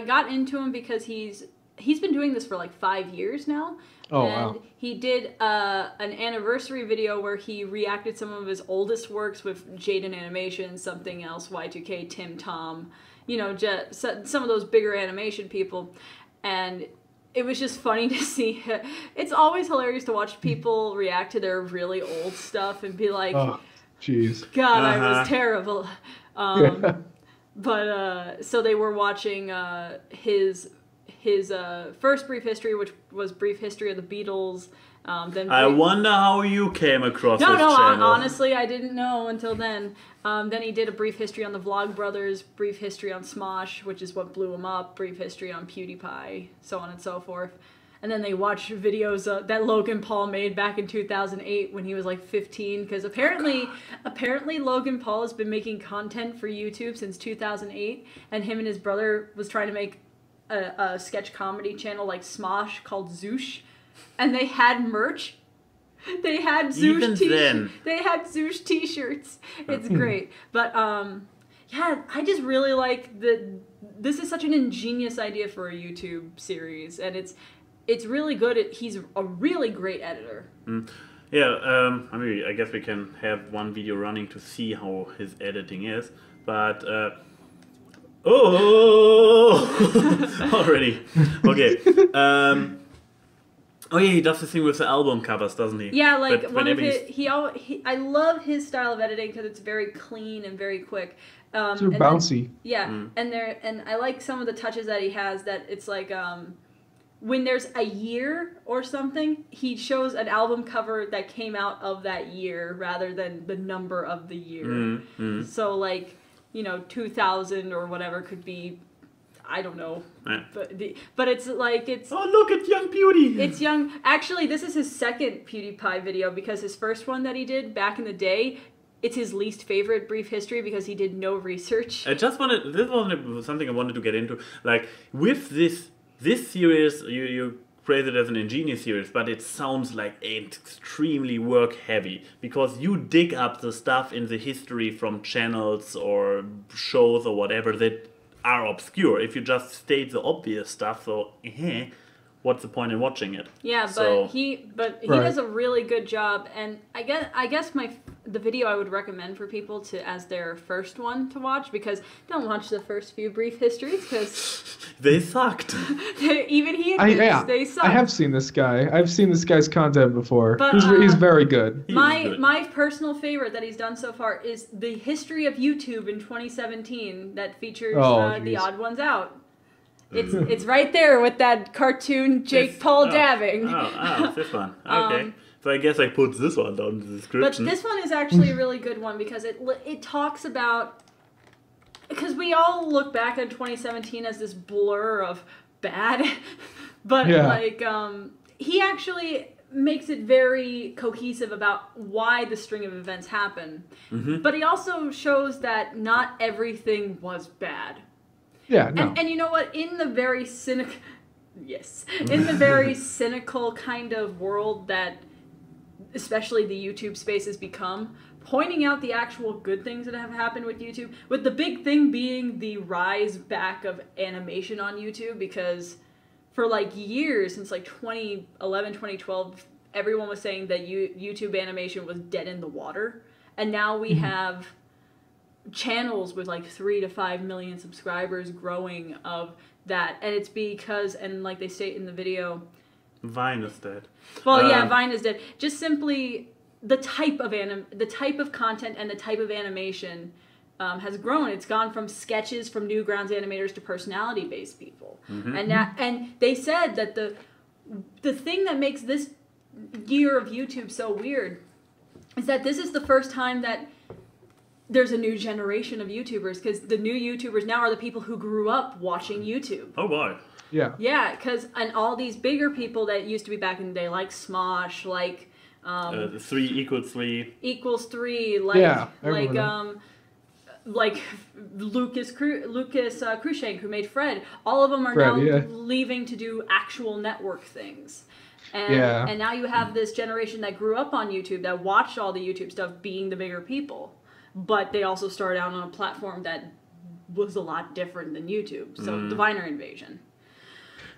got into him because he's been doing this for like 5 years now. Oh, and wow. he did an anniversary video where he reacted some of his oldest works with Jaden Animation, Something Else, Y2K, Tim Tom, just some of those bigger animation people. And it was just funny to see. It's always hilarious to watch people react to their really old stuff and be like, Oh, jeez. God, I was terrible. But so they were watching his first brief history, which was Brief History of the Beatles. Then I wonder how you came across this channel. Honestly, I didn't know until then. Then he did a brief history on the Vlogbrothers, brief history on Smosh, which is what blew him up, brief history on PewDiePie, so on and so forth. And then they watched videos that Logan Paul made back in 2008 when he was like 15, because apparently Logan Paul has been making content for YouTube since 2008, and him and his brother was trying to make a sketch comedy channel like Smosh called Douche, and they had merch. They had Douche t-shirts. They had Douche t-shirts. It's great. But yeah, I just really like this is such an ingenious idea for a YouTube series, and it's really good. He's a really great editor. Yeah, I guess we can have one video running to see how his editing is, but already. Okay. Oh yeah, he does the thing with the album covers, doesn't he? Yeah, like one of his, I love his style of editing because it's very clean and very quick. It's bouncy. And I like some of the touches that he has. That it's like when there's a year or something, he shows an album cover that came out of that year rather than the number of the year. So like 2000 or whatever could be. I don't know, but it's like oh, look at young Pewdie. It's young. Actually, this is his second PewDiePie video because his first one that he did back in the day, it's his least favorite brief history because he did no research. This was something I wanted to get into. Like with this series, you praise it as an ingenious series, but it sounds like extremely work heavy because you dig up the stuff in the history from channels or shows or whatever that are obscure. If you just state the obvious stuff, so what's the point in watching it? Yeah, but he does a really good job, and I guess the video I would recommend for people as their first one to watch, because don't watch the first few brief histories because they sucked. Even he admits they sucked. I have seen this guy. I've seen this guy's content before. But, he's very good. My personal favorite that he's done so far is the history of YouTube in 2017 that features The Odd Ones Out. It's right there with that cartoon Jake Paul dabbing. This one. Okay. So I guess I put this one down in the description. But this one is actually a really good one because it talks about, because we all look back on 2017 as this blur of bad, but he actually makes it very cohesive about why the string of events happen. But he also shows that not everything was bad. Yeah, no. And you know what? In the very cynical kind of world that especially the YouTube space has become, pointing out the actual good things that have happened with YouTube, with the big thing being the rise back of animation on YouTube, because for like years, since like 2011, 2012, everyone was saying that YouTube animation was dead in the water. And now we have channels with like 3 to 5 million subscribers growing of that, and it's because, and like they state in the video, Vine is dead. Well, yeah, Vine is dead. Just simply the type of content and the type of animation has grown. It's gone from sketches from Newgrounds animators to personality-based people, and they said that the thing that makes this year of YouTube so weird is that this is the first time that there's a new generation of YouTubers, because the new YouTubers now are the people who grew up watching YouTube. Oh boy. Yeah. Yeah, and all these bigger people that used to be back in the day, like Smosh, like 3 equals 3 equals 3, like like Lucas Cruikshank, who made Fred. All of them are now leaving to do actual network things. And now you have this generation that grew up on YouTube, that watched all the YouTube stuff, being the bigger people. But they also started out on a platform that was a lot different than YouTube. So the Viner invasion.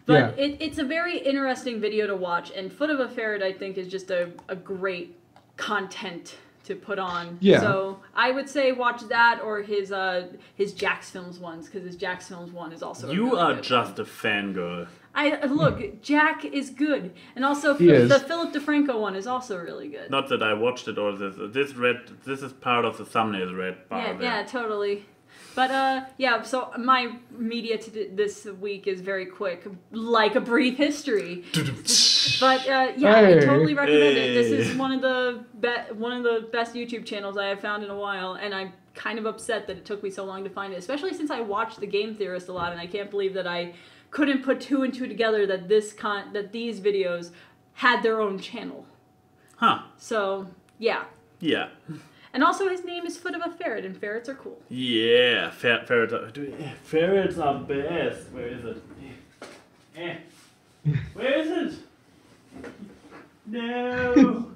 But it's a very interesting video to watch. And Foot of a Ferret, I think, is just a great content to put on. Yeah. So I would say watch that, or his ZachxFilms ones, because his ZachxFilms one is also You really are good just one. a fangirl. Look, Jack is good, and also the Philip DeFranco one is also really good. Not that I watched it, or this is part of the thumbnail red bar. Yeah, totally. But so my media this week is very quick, like a brief history. But I totally recommend it. This is one of the best YouTube channels I have found in a while, and I'm kind of upset that it took me so long to find it, especially since I watched The Game Theorist a lot, and I can't believe that I couldn't put 2 and 2 together that that these videos had their own channel. Huh. So yeah. Yeah. And also, his name is Foot of a Ferret, and ferrets are cool. Yeah, ferrets are best. Where is it? Where is it? No.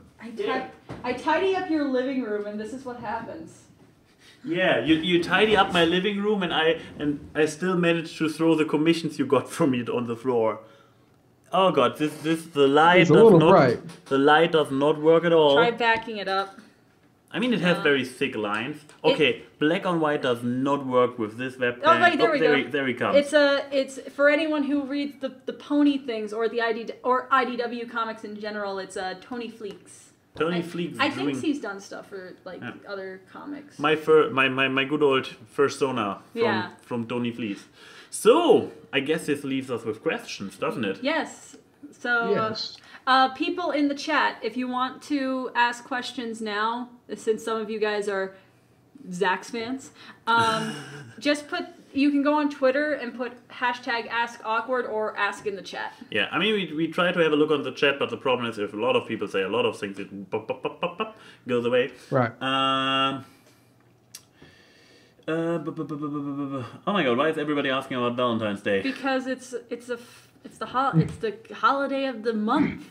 I tidy up your living room, and this is what happens. Yeah, you tidy up my living room, and I still managed to throw the commissions you got from it on the floor. Oh god, the light the light does not work at all. Try backing it up. I mean, it has very thick lines. Okay, black on white does not work with this webcam. Oh, right, there we go. There he comes. It's for anyone who reads the pony things or the IDW comics in general. It's Tony Fleeks. Tony Fleeks. I think he's done stuff for other comics. My good old fursona from Tony Fleeks. So I guess this leaves us with questions, doesn't it? Yes. So. People in the chat, if you want to ask questions now, since some of you guys are Zachx fans, you can go on Twitter and put #AskAwkward or ask in the chat. Yeah, I mean, we try to have a look on the chat, but the problem is if a lot of people say a lot of things, it goes away. Right. Oh my god, why is everybody asking about Valentine's Day? Because it's the holiday of the month.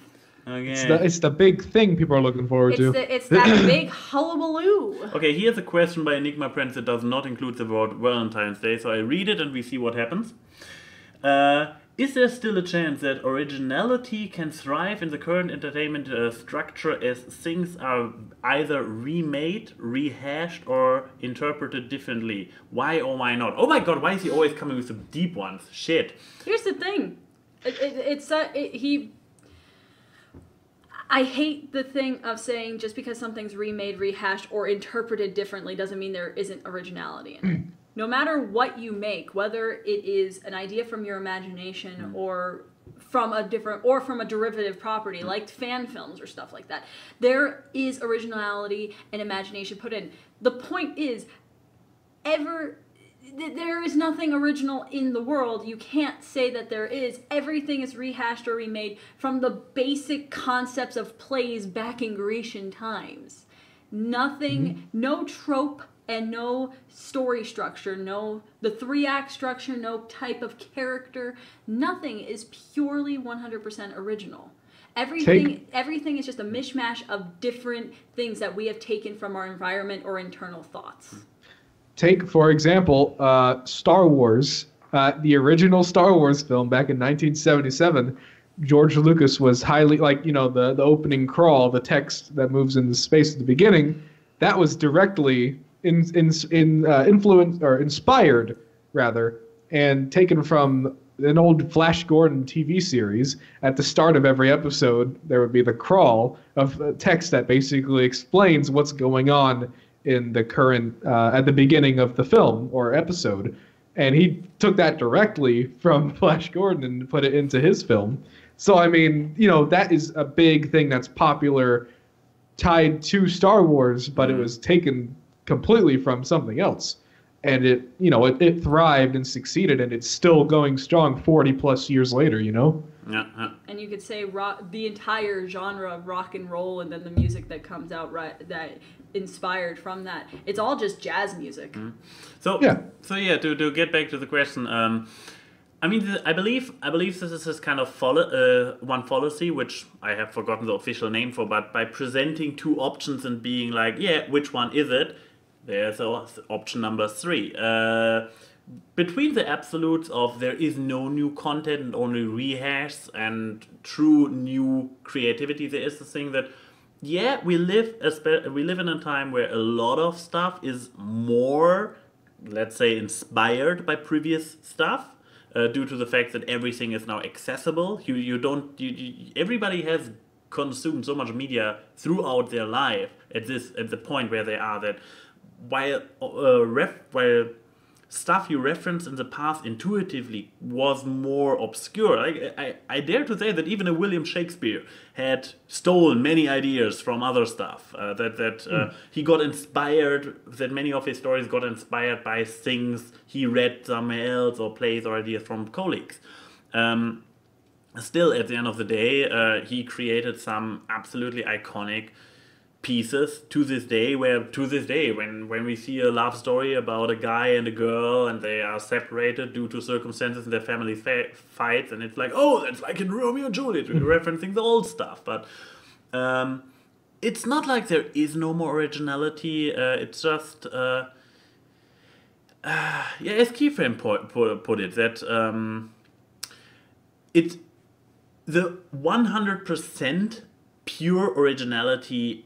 Okay. It's the big thing people are looking forward to. It's that big hullabaloo. Okay, here's a question by Enigma Prince that does not include the word Valentine's Day, so I read it and we see what happens. Is there still a chance that originality can thrive in the current entertainment structure as things are either remade, rehashed, or interpreted differently? Why or why not? Oh my god, why is he always coming with the deep ones? Shit. Here's the thing. I hate the thing of saying just because something's remade, rehashed, or interpreted differently doesn't mean there isn't originality in it. No matter what you make, whether it is an idea from your imagination or from a derivative property like fan films or stuff like that, there is originality and imagination put in. The point is, there is nothing original in the world. You can't say that there is. Everything is rehashed or remade from the basic concepts of plays back in Grecian times. Nothing, no trope and no story structure, the 3-act structure, no type of character, nothing is purely 100% original. Everything is just a mishmash of different things that we have taken from our environment or internal thoughts. Take, for example, Star Wars. The original Star Wars film back in 1977, George Lucas was highly, the opening crawl, the text that moves into space at the beginning, that was directly influenced or inspired rather, and taken from an old Flash Gordon TV series. At the start of every episode, there would be the crawl of text that basically explains what's going on in the current at the beginning of the film or episode. And he took that directly from Flash Gordon and put it into his film. So, I mean, that is a big thing that's popular, tied to Star Wars, but it was taken completely from something else. And it thrived and succeeded, and it's still going strong 40 plus years later, Yeah. And you could say the entire genre of rock and roll, and then the music that comes out that inspired from that. It's all just jazz music. Mm. So to get back to the question, I believe this is kind of one policy, which I have forgotten the official name for, but by presenting two options and being like, yeah, which one is it? There's option number 3. Between the absolutes of there is no new content and only rehash and true new creativity, there is the thing that, yeah, we live in a time where a lot of stuff is more, let's say, inspired by previous stuff, due to the fact that everything is now accessible. Everybody has consumed so much media throughout their life at the point where they are, that while stuff you referenced in the past intuitively was more obscure, I dare to say that even a William Shakespeare had stolen many ideas from other stuff. He got inspired, that many of his stories got inspired by things he read somewhere else, or plays or ideas from colleagues. Still, at the end of the day, he created some absolutely iconic pieces to this day, when we see a love story about a guy and a girl and they are separated due to circumstances in their family fights, and it's like, oh, that's like in Romeo and Juliet, we're referencing the old stuff. But it's not like there is no more originality. It's just as Keyframe put it, that it's the 100% pure originality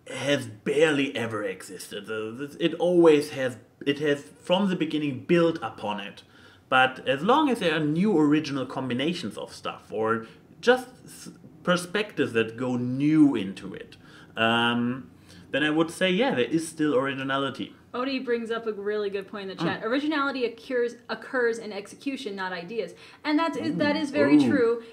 has barely ever existed. It has from the beginning built upon it. But as long as there are new original combinations of stuff, or just perspectives that go new into it, then I would say, yeah, there is still originality. Odie brings up a really good point in the chat. Originality occurs in execution, not ideas. And that is very true.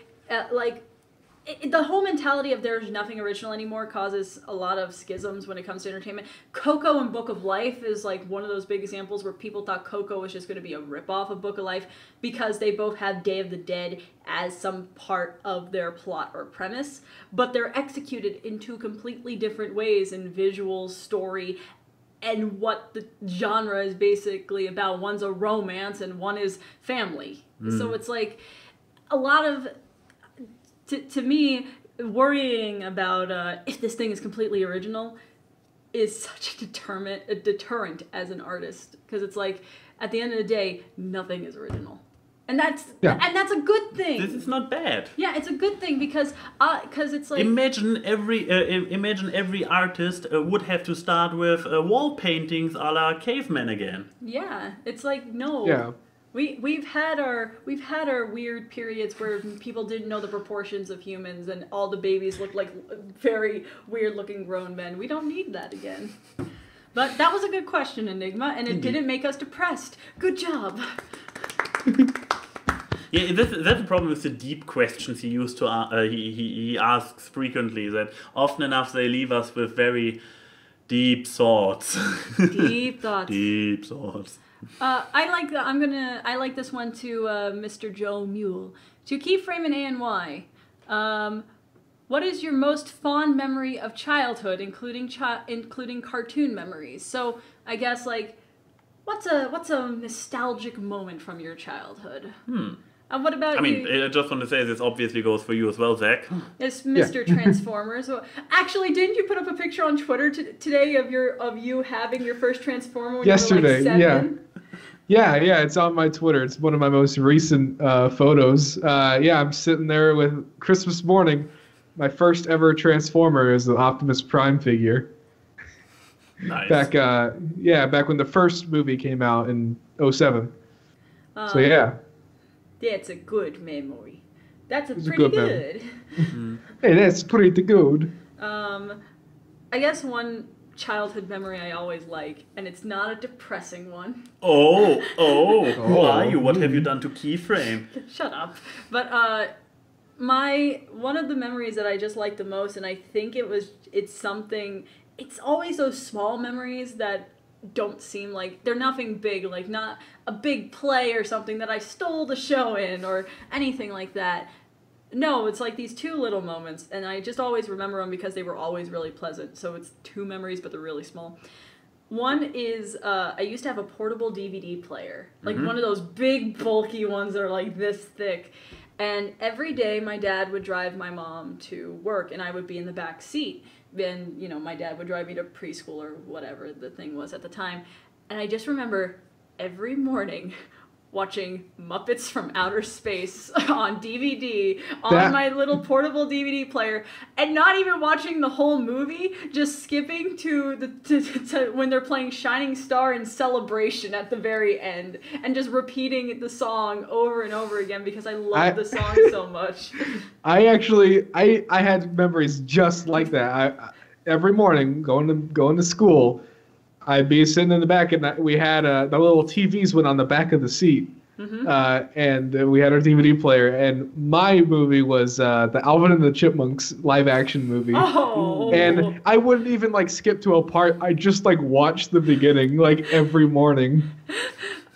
The whole mentality of there's nothing original anymore causes a lot of schisms when it comes to entertainment. Coco and Book of Life is like one of those big examples where people thought Coco was just going to be a ripoff of Book of Life because they both have Day of the Dead as some part of their plot or premise, but they're executed in two completely different ways in visuals, story, and what the genre is basically about. One's a romance and one is family. So it's like a lot of... To me, worrying about if this thing is completely original is such a deterrent as an artist, because it's like, at the end of the day, nothing is original, and that's a good thing. This is not bad. Yeah, it's a good thing because it's like, imagine every artist would have to start with wall paintings a la cavemen again. Yeah, it's like, no. Yeah. We've had our weird periods where people didn't know the proportions of humans and all the babies looked like very weird looking grown men. We don't need that again. But that was a good question, Enigma, and it didn't make us depressed. Good job. Yeah, that's the problem with the deep questions he used to he asks frequently, that often enough they leave us with very deep thoughts. Deep thoughts. Deep thoughts. I like this one to Mr. Joe Mule. To Keyframe and ANY, what is your most fond memory of childhood, including cartoon memories? So I guess, like, what's a nostalgic moment from your childhood? What about you? I just want to say this obviously goes for you as well, Zach. It's Mr. Transformers. Actually, didn't you put up a picture on Twitter today of you having your first Transformer when yesterday, you were like 7? Yeah, it's on my Twitter. It's one of my most recent photos. I'm sitting there with Christmas morning. My first ever Transformer is the Optimus Prime figure. Nice. Back when the first movie came out in 2007. So yeah. That's a good memory. That's It's pretty a good good. Hey, that's pretty good. I guess one childhood memory I always like, and it's not a depressing one. Oh, who are you? What have you done to Keyframe? Shut up. But one of the memories that I just like the most, and I think it's always those small memories that don't seem like they're nothing big, like not a big play or something that I stole the show in or anything like that. No, it's like these two little moments, and I just always remember them because they were always really pleasant. So it's two memories, but they're really small. One is I used to have a portable DVD player, like one of those big bulky ones that are like this thick. And every day my dad would drive my mom to work, and I would be in the back seat. And, you know, my dad would drive me to preschool or whatever the thing was at the time. And I just remember every morning watching Muppets from Outer Space on DVD on my little portable DVD player, and not even watching the whole movie, just skipping to when they're playing Shining Star in Celebration at the very end, and just repeating the song over and over again because I love the song so much. I had memories just like that. I every morning going to school, I'd be sitting in the back, and we had the little TVs went on the back of the seat, and we had our DVD player. And my movie was the Alvin and the Chipmunks live action movie. Oh. And I wouldn't even like skip to a part. I just like watched the beginning like every morning.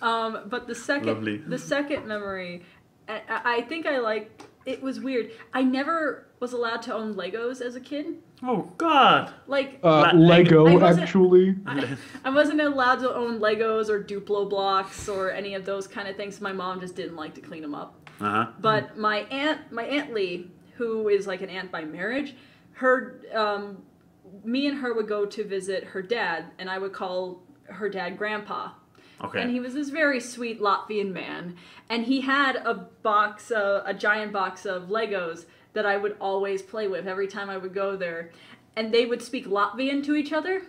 But the second memory, I think I like. It was weird. I never was allowed to own Legos as a kid. Oh, God. Like Lego, actually. I wasn't allowed to own Legos or Duplo blocks or any of those kind of things. My mom just didn't like to clean them up. But my aunt Lee, who is like an aunt by marriage, me and her would go to visit her dad, and I would call her dad Grandpa. Okay. And he was this very sweet Latvian man, and he had a giant box of Legos that I would always play with every time I would go there, and they would speak Latvian to each other.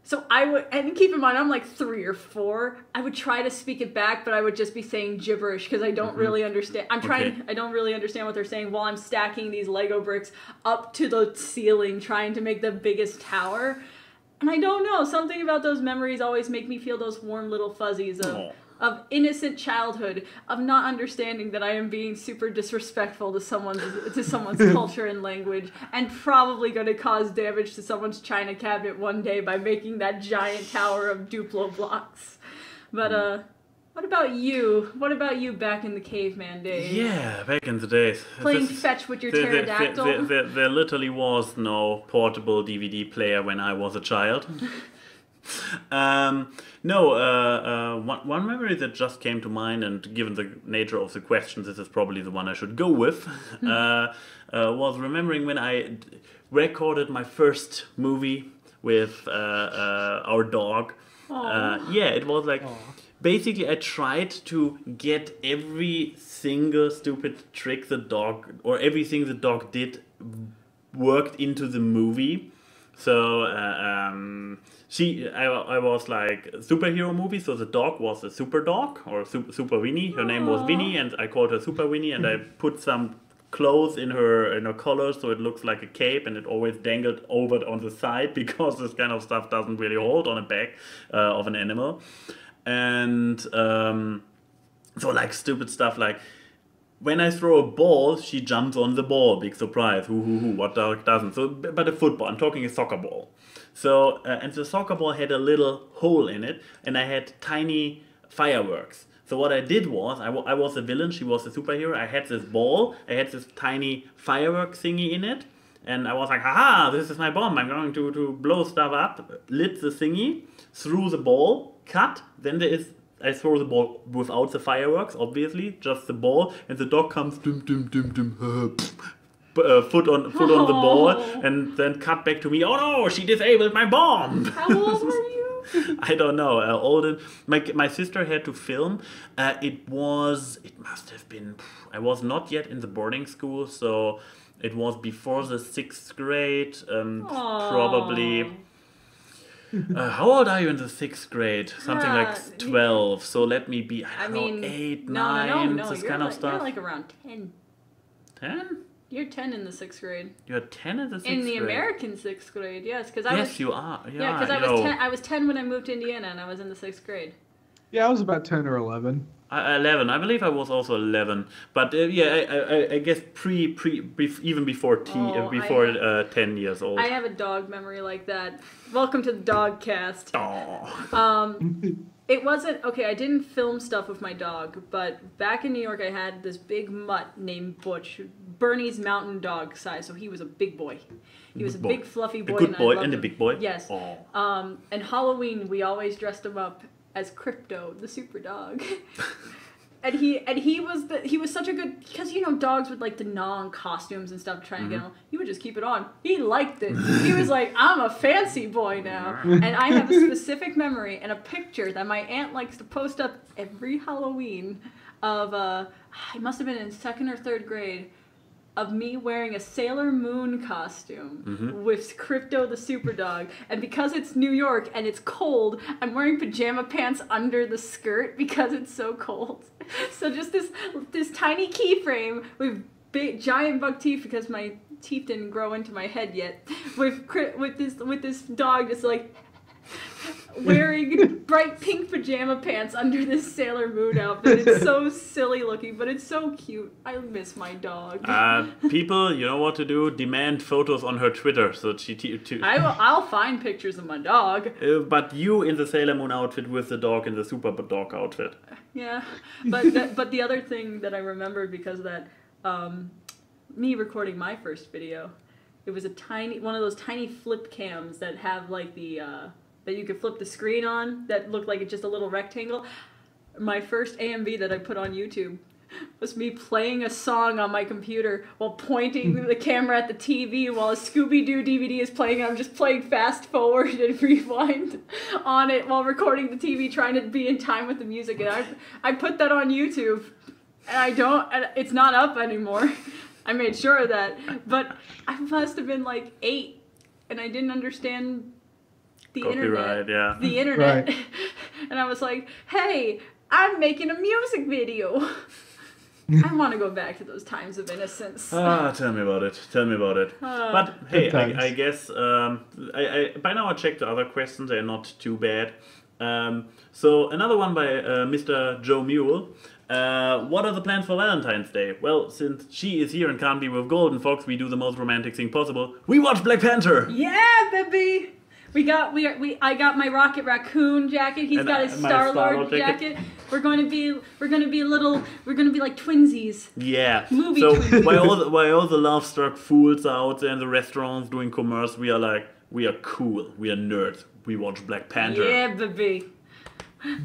So and keep in mind, I'm like 3 or 4. I would try to speak it back, but I would just be saying gibberish because I don't really understand. I don't really understand what they're saying while I'm stacking these Lego bricks up to the ceiling, trying to make the biggest tower. And I don't know, something about those memories always make me feel those warm little fuzzies of innocent childhood, of not understanding that I am being super disrespectful to someone's culture and language, and probably going to cause damage to someone's china cabinet one day by making that giant tower of Duplo blocks. But what about you? What about you back in the caveman days? Yeah, back in the days. Playing fetch with your pterodactyl? There literally was no portable DVD player when I was a child. One memory that just came to mind, and given the nature of the question, this is probably the one I should go with, was remembering when I recorded my first movie with our dog. It was like... Aww. Basically, I tried to get every single stupid trick the dog, or everything the dog did, worked into the movie. So, I was like a superhero movie, so the dog was a super dog, or Super Winnie. Her name was Winnie, and I called her Super Winnie, and I put some clothes in her collar so it looks like a cape, and it always dangled over on the side because this kind of stuff doesn't really hold on a back of an animal. And so like stupid stuff like when I throw a ball, she jumps on the ball. Big surprise. What dog doesn't? So, but a football. I'm talking a soccer ball. So and the soccer ball had a little hole in it, and I had tiny fireworks. So what I did was I was a villain. She was a superhero. I had this ball. I had this tiny firework thingy in it. And I was like, haha, this is my bomb. I'm going to blow stuff up. Lit the thingy, threw the ball, cut. Then I throw the ball without the fireworks, obviously, just the ball. And the dog comes, foot on the ball, and then cut back to me. Oh no, she disabled my bomb. How old were you? I don't know. My sister had to film. It must have been, I was not yet in the boarding school, so... It was before the 6th grade, probably How old are you in the 6th grade? Something like 12. So let me be, I don't know, 8, 9, this kind of stuff. You're like around 10. 10? You're 10 in the 6th grade. You're 10 in the 6th grade? In the American 6th grade, yes. Yes, you are. Yeah, because I was 10 when I moved to Indiana, and I was in the 6th grade. Yeah, I was about 10 or 11. 11. I believe I was also 11. But I guess even before 10 years old. I have a dog memory like that. Welcome to the DawgCast. Oh. It wasn't, okay, I didn't film stuff with my dog, but back in New York I had this big mutt named Butch, Bernie's mountain dog size, so he was a big boy. He was a big fluffy boy. A good boy and a big boy? Yes. Oh. And Halloween we always dressed him up as Crypto, the super dog. And he was such a good, because dogs would like to gnaw on costumes and stuff trying to get on. He would just keep it on. He liked it. He was like, I'm a fancy boy now. And I have a specific memory and a picture that my aunt likes to post up every Halloween of I must have been in 2nd or 3rd grade, of me wearing a Sailor Moon costume with Crypto the super dog. And because it's New York and it's cold, I'm wearing pajama pants under the skirt because it's so cold. So just this tiny keyframe with big giant buck teeth, because my teeth didn't grow into my head yet, with this dog just like wearing bright pink pajama pants under this Sailor Moon outfit. It's so silly looking, but it's so cute. I miss my dog. People, you know what to do? Demand photos on her Twitter, so I'll find pictures of my dog. But you in the Sailor Moon outfit with the dog in the super dog outfit. Yeah, but the other thing that I remembered because of that, me recording my first video, it was one of those tiny flip cams that have like the that you could flip the screen on, that looked like it's just a little rectangle. My first AMV that I put on YouTube was me playing a song on my computer while pointing the camera at the TV while a Scooby-Doo DVD is playing, and I'm just playing fast forward and rewind on it while recording the TV, trying to be in time with the music. And I put that on YouTube, and it's not up anymore. I made sure of that. But I must have been like 8, and I didn't understand the internet. Right. And I was like, hey, I'm making a music video. I want to go back to those times of innocence. Tell me about it. But hey, I guess by now I checked the other questions. They're not too bad. So another one by Mr. Joe Mule. What are the plans for Valentine's Day? Well, since she is here and can't be with Golden Fox, we do the most romantic thing possible. We watch Black Panther. Yeah, baby. I got my Rocket Raccoon jacket. He's got his Star-Lord jacket. We're gonna be like twinsies. Yeah. Twinsies. while all the love-struck fools are out there in the restaurants doing commerce, we are cool. We are nerds. We watch Black Panther. Yeah, baby.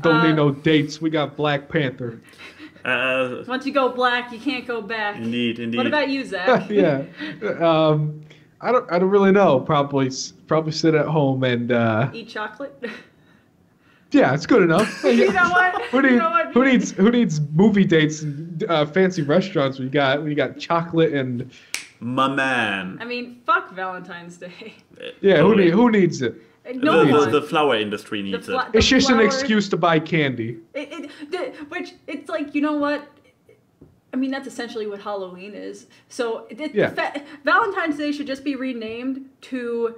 Don't need no dates. We got Black Panther. Once you go black, you can't go back. Indeed. What about you, Zach? Yeah. I don't really know. Probably sit at home and eat chocolate. Yeah, it's good enough. You know what? Who needs movie dates and fancy restaurants? We got chocolate and. My man. I mean, fuck Valentine's Day. Yeah, who needs it? No one. The flower industry needs it. It's just an excuse to buy candy. Which it's like, you know what? I mean, that's essentially what Halloween is. So Valentine's Day should just be renamed to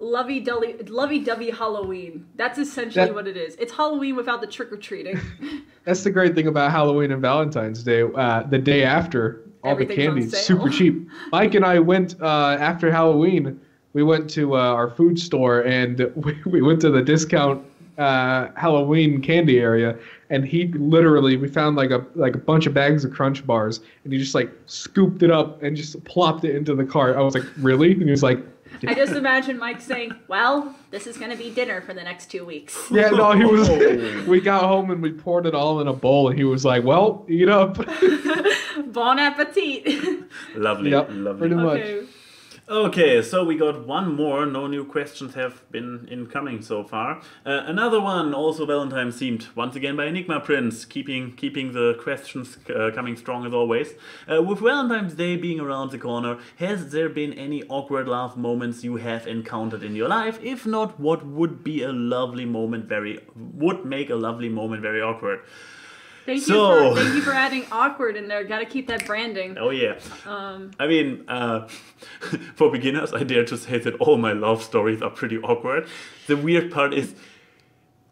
Lovey-Dovey Halloween. That's essentially what it is. It's Halloween without the trick-or-treating. That's the great thing about Halloween and Valentine's Day. The day after, all the candy's super cheap. Mike and I went, after Halloween, we went to our food store, and we went to the discount Halloween candy area, and we found like a bunch of bags of Crunch bars, and he just like scooped it up and just plopped it into the cart. I was like, really? And he was like, I just imagine Mike saying, well, this is going to be dinner for the next 2 weeks. Yeah, no, he was. We got home and we poured it all in a bowl, and he was like, well, eat up. Bon appetit. Lovely. Yep, lovely. pretty much. Okay. Okay, so we got one more. No new questions have been incoming so far. Another one, also Valentine's themed, once again by Enigma Prince, keeping the questions coming strong as always. With Valentine's Day being around the corner, has there been any awkward love moments you have encountered in your life? If not, what would make a lovely moment very awkward? Thank you for adding awkward in there. Got to keep that branding. Oh yeah. I mean, for beginners, I dare to say that all my love stories are pretty awkward. The weird part is,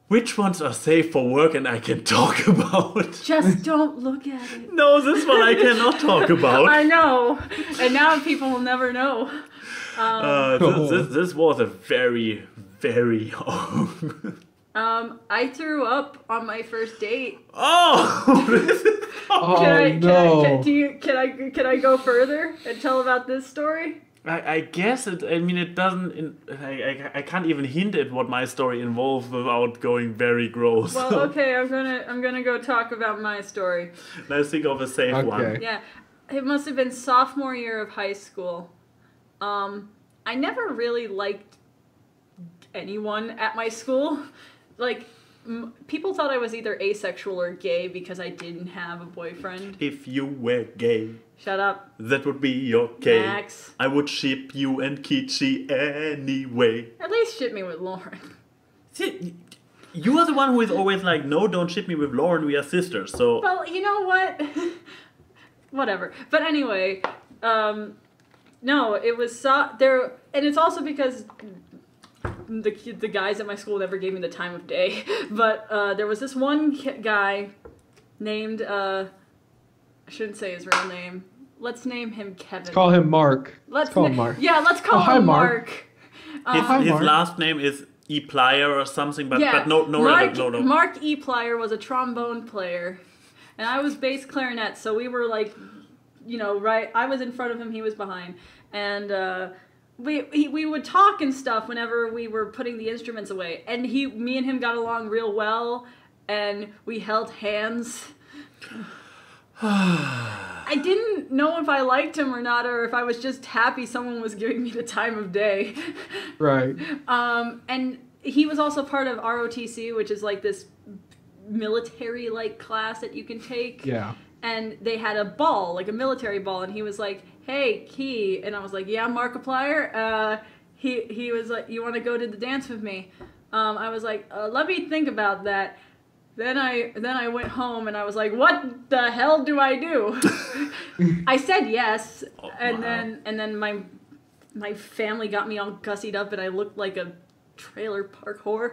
which ones are safe for work and I can talk about? Just don't look at it. No, this one I cannot talk about. I know, and now people will never know. This was a very, very awkward. I threw up on my first date. Oh! Can I go further and tell about this story? I guess it. I mean, it doesn't. I can't even hint at what my story involves without going very gross. Well, okay, I'm gonna go talk about my story. Let's think of a safe one. Yeah, it must have been sophomore year of high school. I never really liked anyone at my school. Like, people thought I was either asexual or gay because I didn't have a boyfriend. If you were gay. Shut up. That would be okay. Max. I would ship you and Kichi anyway. At least ship me with Lauren. See, you are the one who is always like, no, don't ship me with Lauren, we are sisters, so... Well, you know what? Whatever. But anyway, no, it was there, and it's also because... The guys at my school never gave me the time of day, but there was this one guy named, I shouldn't say his real name. Let's name him Kevin. Let's call him Mark. Let's call him Mark. Yeah, let's call hi, him Mark. His last name is E. Plyer or something, but no. Mark E. Plyer was a trombone player, and I was bass clarinet, so we were like, right, I was in front of him, he was behind, and we would talk and stuff whenever we were putting the instruments away, and me and him got along real well, and we held hands. I didn't know if I liked him or not, or if I was just happy someone was giving me the time of day. Right. And he was also part of ROTC, which is like this military-like class that you can take. Yeah. And they had a ball, like a military ball, and he was like, "Hey, Key," and I was like, "Yeah, Markiplier." He was like, "You want to go to the dance with me?" I was like, "Let me think about that." Then I went home and I was like, "What the hell do I do?" I said yes, and then my family got me all gussied up, and I looked like a trailer park whore.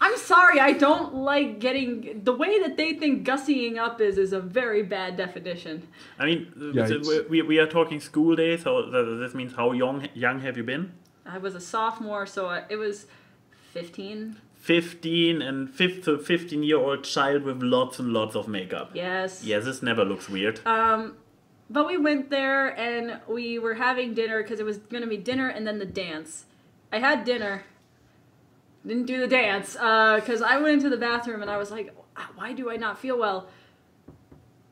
I'm sorry, I don't like getting... The way that they think gussying up is a very bad definition. I mean, we are talking school days, so this means how young have you been? I was a sophomore, so it was 15. 15 and 15-year-old child with lots and lots of makeup. Yes. Yeah, this never looks weird. But we went there, and we were having dinner, because it was going to be dinner and then the dance. I had dinner... Didn't do the dance, because I went into the bathroom and I was like, why do I not feel well?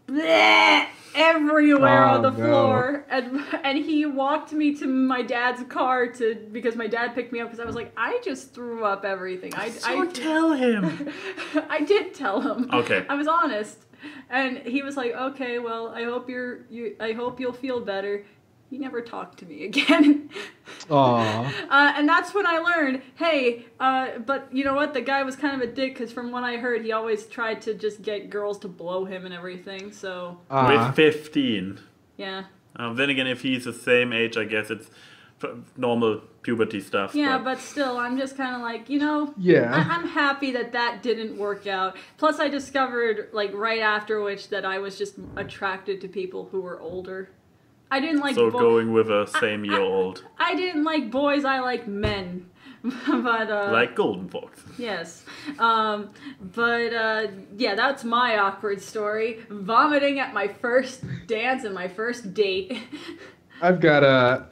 Bleh, everywhere on the floor. And he walked me to my dad's car because my dad picked me up, because I was like, I just threw up everything. Tell him. I did tell him. Okay. I was honest. And he was like, okay, well, I hope you'll feel better. He never talked to me again. Aww. And that's when I learned, hey, but you know what? The guy was kind of a dick, because from what I heard, he always tried to just get girls to blow him and everything, so... With 15. Yeah. Then again, if he's the same age, I guess it's normal puberty stuff. Yeah, but still, I'm just kind of like, Yeah. I'm happy that didn't work out. Plus, I discovered, like, right after which, that I was just attracted to people who were older. I didn't like going with a same-year-old. I didn't like boys, I like men. But like Golden Fox. Yes. Yeah, that's my awkward story. Vomiting at my first dance and my first date. I've got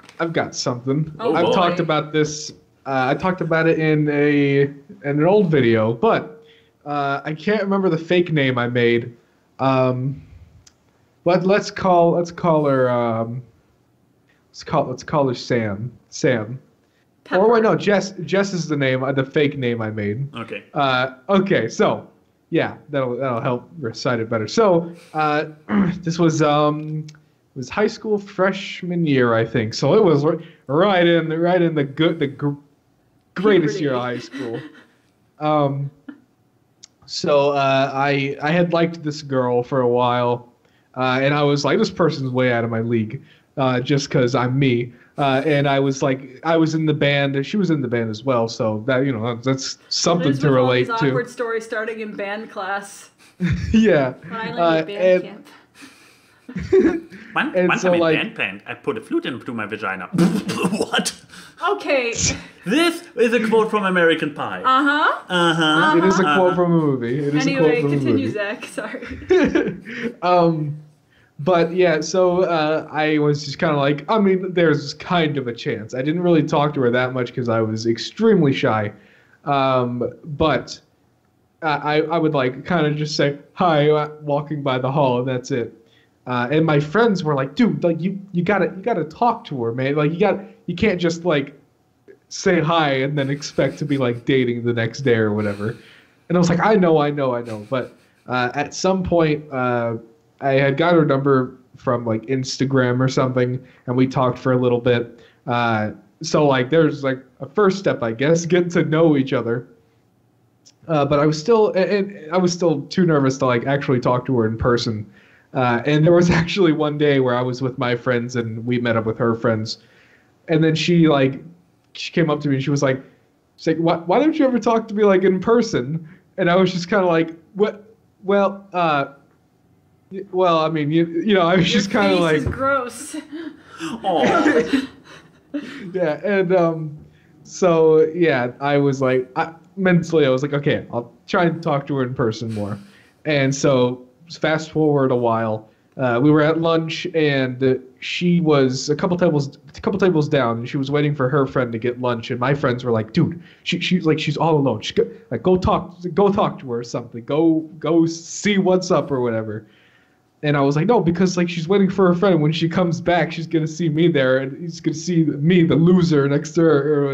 something. Oh, I've boy. talked about this. I talked about it in an old video, but I can't remember the fake name I made. Let's call her let's call her Sam. Sam. Pepper. Or wait, no, Jess. Jess is the name, the fake name I made. Okay. Okay, so yeah, that'll help recite it better. So this was high school freshman year, I think. So it was right in the greatest Puberty. year of high school. So I had liked this girl for a while, and I was like, this person's way out of my league, just because I'm me. And I was in the band, and she was in the band as well. So that that's something to relate all these to. awkward stories starting in band class. Yeah. When I learned at band camp. One so, time like- in band, I put a flute into my vagina. What? Okay. This is a quote from American Pie. It is a quote from a movie. It is a quote Anyway, from a continue, movie. Zach. Sorry. But yeah, so I was just kind of like, I mean, there's kind of a chance. I didn't really talk to her that much because I was extremely shy. But I would like kind of just say hi walking by the hall, and that's it. And my friends were like, dude, like you gotta talk to her, man. Like you can't just like say hi and then expect to be like dating the next day or whatever. And I was like, I know. But at some point, I had got her number from like Instagram or something, and we talked for a little bit. So like there's like a first step, I guess, getting to know each other. But I was still too nervous to like actually talk to her in person. And there was actually one day where I was with my friends and we met up with her friends, and then she came up to me and she was like, why don't you ever talk to me like in person? And I was just kind of like, what? Well, I mean, I was just kind of like, Your face is gross. Oh. yeah, and so yeah, I was like, mentally, I was like, okay, I'll try and talk to her in person more. And so fast forward a while, we were at lunch, and she was a couple tables down, and she was waiting for her friend to get lunch, and my friends were like, dude, she's all alone. Go talk to her or something. Go see what's up or whatever. And I was like, no, because like she's waiting for her friend. When she comes back, she's gonna see me there, and he's gonna see me, the loser, next to her, or.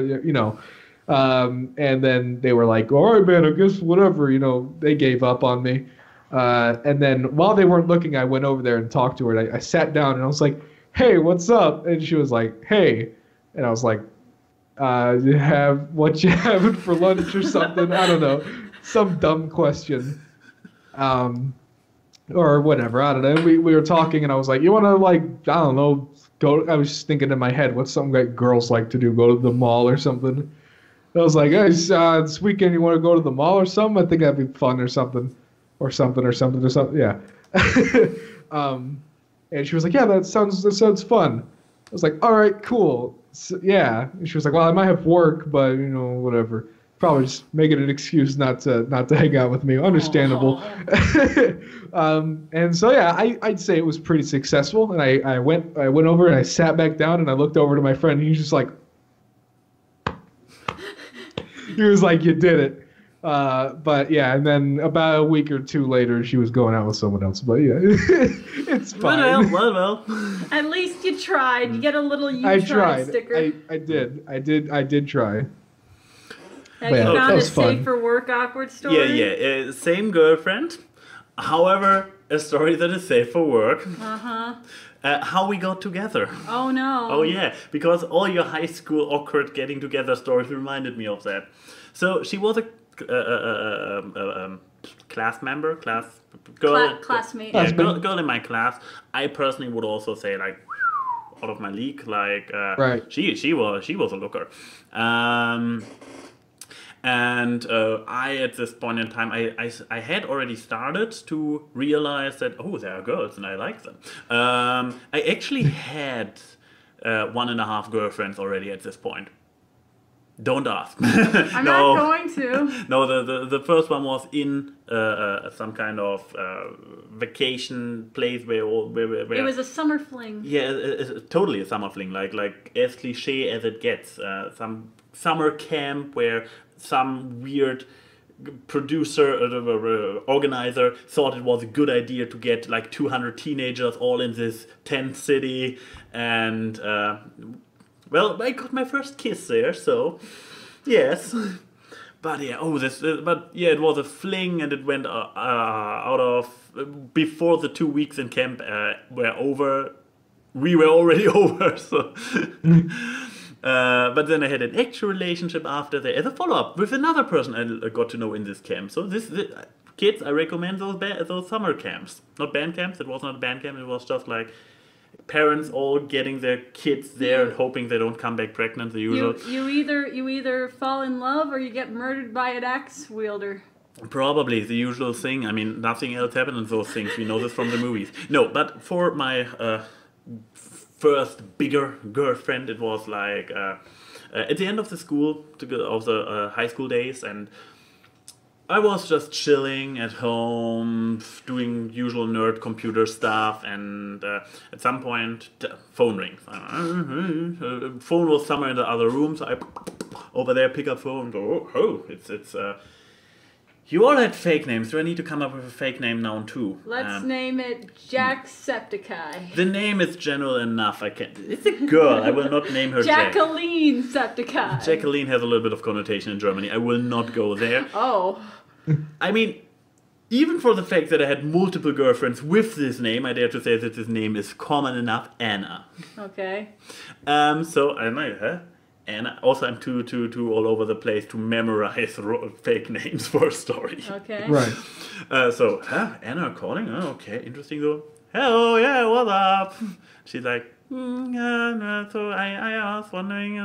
And then they were like, all right, man, I guess whatever. They gave up on me. And then while they weren't looking, I went over there and talked to her. And I sat down and I was like, hey, what's up? And she was like, hey. And I was like, what you having for lunch or something? I don't know. Some dumb question. Or whatever. I don't know. We were talking and I was like, you want to like, I don't know, go. I was just thinking in my head, what's something that girls like to do? Go to the mall or something. I was like, hey, this weekend you want to go to the mall or something? I think that'd be fun or something. Yeah. And she was like, yeah, that sounds fun. I was like, all right, cool. So, yeah. And she was like, well, I might have work, but whatever. Probably just making an excuse not to hang out with me. Understandable. And so yeah, I'd say it was pretty successful. And I went over and I sat back down and I looked over to my friend and he was just like, he was like, you did it. But yeah, and then about a week or two later, she was going out with someone else. But yeah, it's fine. Well. At least you tried. You get a little I tried tried. sticker. I did try. Have Yeah, you that found a was fun. safe for work awkward story? Yeah. Same girlfriend. However, a story that is safe for work. How we got together. Oh no. Oh yeah, because all your high school awkward getting together stories reminded me of that. So she was a Classmate. Yeah, girl in my class. I personally would also say like out of my league. Like Right. She was a looker. And I, at this point in time, I had already started to realize that, oh, there are girls and I like them. I actually had 1.5 girlfriends already at this point. Don't ask. I'm not going to. No, the first one was in some kind of vacation place where It was a summer fling. yeah, it's totally a summer fling, like as cliche as it gets. Some summer camp where some weird producer, organizer thought it was a good idea to get like 200 teenagers all in this tent city, and well, I got my first kiss there, so yes. But yeah, it was a fling, and it went out of before the 2 weeks in camp were over. We were already over, so. But then I had an actual relationship after that as a follow-up with another person I got to know in this camp. So this kids, I recommend those summer camps, not band camps. It was not a band camp. It was just like parents all getting their kids there and hoping they don't come back pregnant. The usual. You either fall in love or you get murdered by an axe wielder. Probably the usual thing. I mean, nothing else happened in those things. We know this from the movies. No, but for my first bigger girlfriend, it was like at the end of the high school days, and I was just chilling at home, doing usual nerd computer stuff, and at some point, phone rings. Phone was somewhere in the other room, so I over there pick up phone and go, oh, it's you all had fake names. Do I need to come up with a fake name now too? Let's name it Jacksepticeye. The name is general enough. It's a girl. I will not name her Jacqueline Septiceye. Jacqueline has a little bit of connotation in Germany. I will not go there. Oh. I mean, even for the fact that I had multiple girlfriends with this name, I dare to say that this name is common enough. Anna. Okay. So I'm like, huh? And also, I'm too all over the place to memorize fake names for a story. Okay. Right. So, Anna calling? Oh, okay, interesting though. Hello, yeah, what's up? She's like, so I was wondering,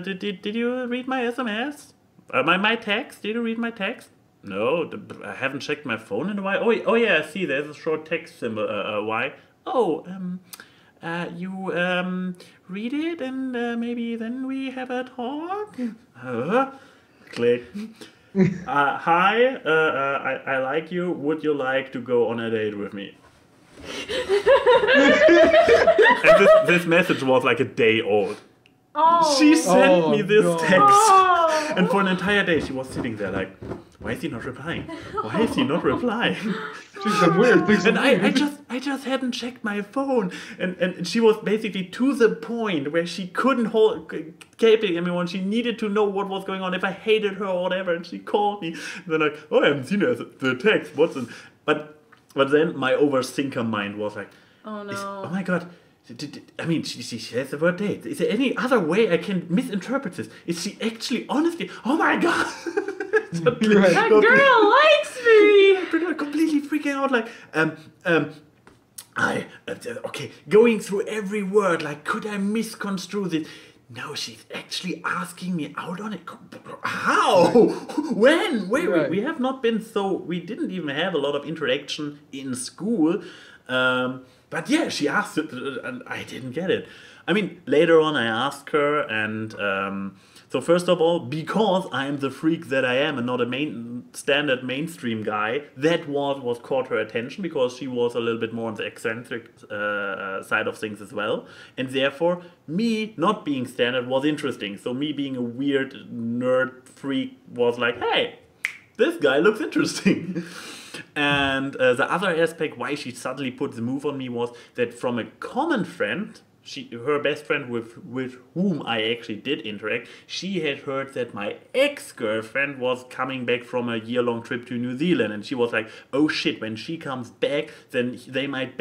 did you read my SMS? My text? Did you read my text? No, I haven't checked my phone in a while. Oh yeah, I see, there's a short text symbol. Why? Oh, you read it and maybe then we have a talk? Click. Hi, I like you. Would you like to go on a date with me? And this message was like a day old. Oh. She sent me this text. Oh. And for an entire day she was sitting there like, why is he not replying? Why is he not replying? She's some weird things. And I just hadn't checked my phone, and she was basically to the point where she couldn't keep it. I mean, when she needed to know what was going on, if I hated her or whatever, and she called me, and then like, oh, I haven't seen the text. What's in? But then my overthinker mind was like, oh no, oh my god. I mean, she says the word date. Is there any other way I can misinterpret this? Is she actually honestly? Oh my god! That girl likes me. Completely freaking out, like okay, going through every word, like, could I misconstrue this? No, she's actually asking me out on it. How? When? Wait, Right. we have not been we didn't even have a lot of interaction in school. But yeah, she asked it, and I didn't get it. I mean, later on I asked her, and so first of all, because I am the freak that I am and not a standard mainstream guy, that was what caught her attention, because she was a little bit more on the eccentric side of things as well. And therefore, me not being standard was interesting. So me being a weird nerd freak was like, hey, this guy looks interesting. And the other aspect why she suddenly put the move on me was that from a common friend, her best friend with whom I actually did interact, she had heard that my ex-girlfriend was coming back from a year-long trip to New Zealand, and she was like, oh shit, when she comes back, then they might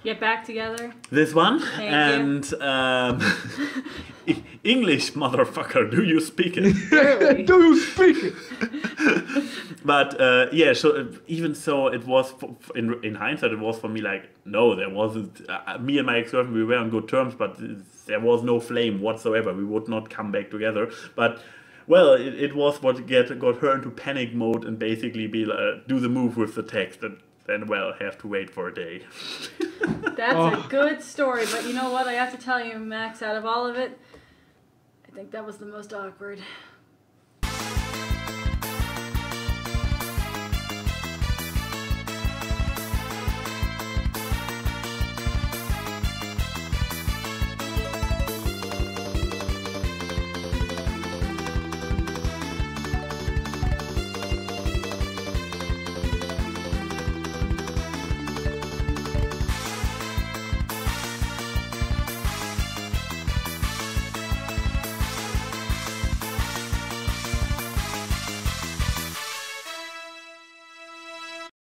Get back together. This one. Thank and English, motherfucker, do you speak it? Do you speak it? But yeah, so even so, it was in hindsight, it was for me like, no, there wasn't. Me and my ex-girlfriend, we were on good terms, but there was no flame whatsoever. We would not come back together. But well, it was what got her into panic mode and basically do the move with the text, and then have to wait for a day. That's a good story, but you know what? I have to tell you, Max, out of all of it, I think that was the most awkward.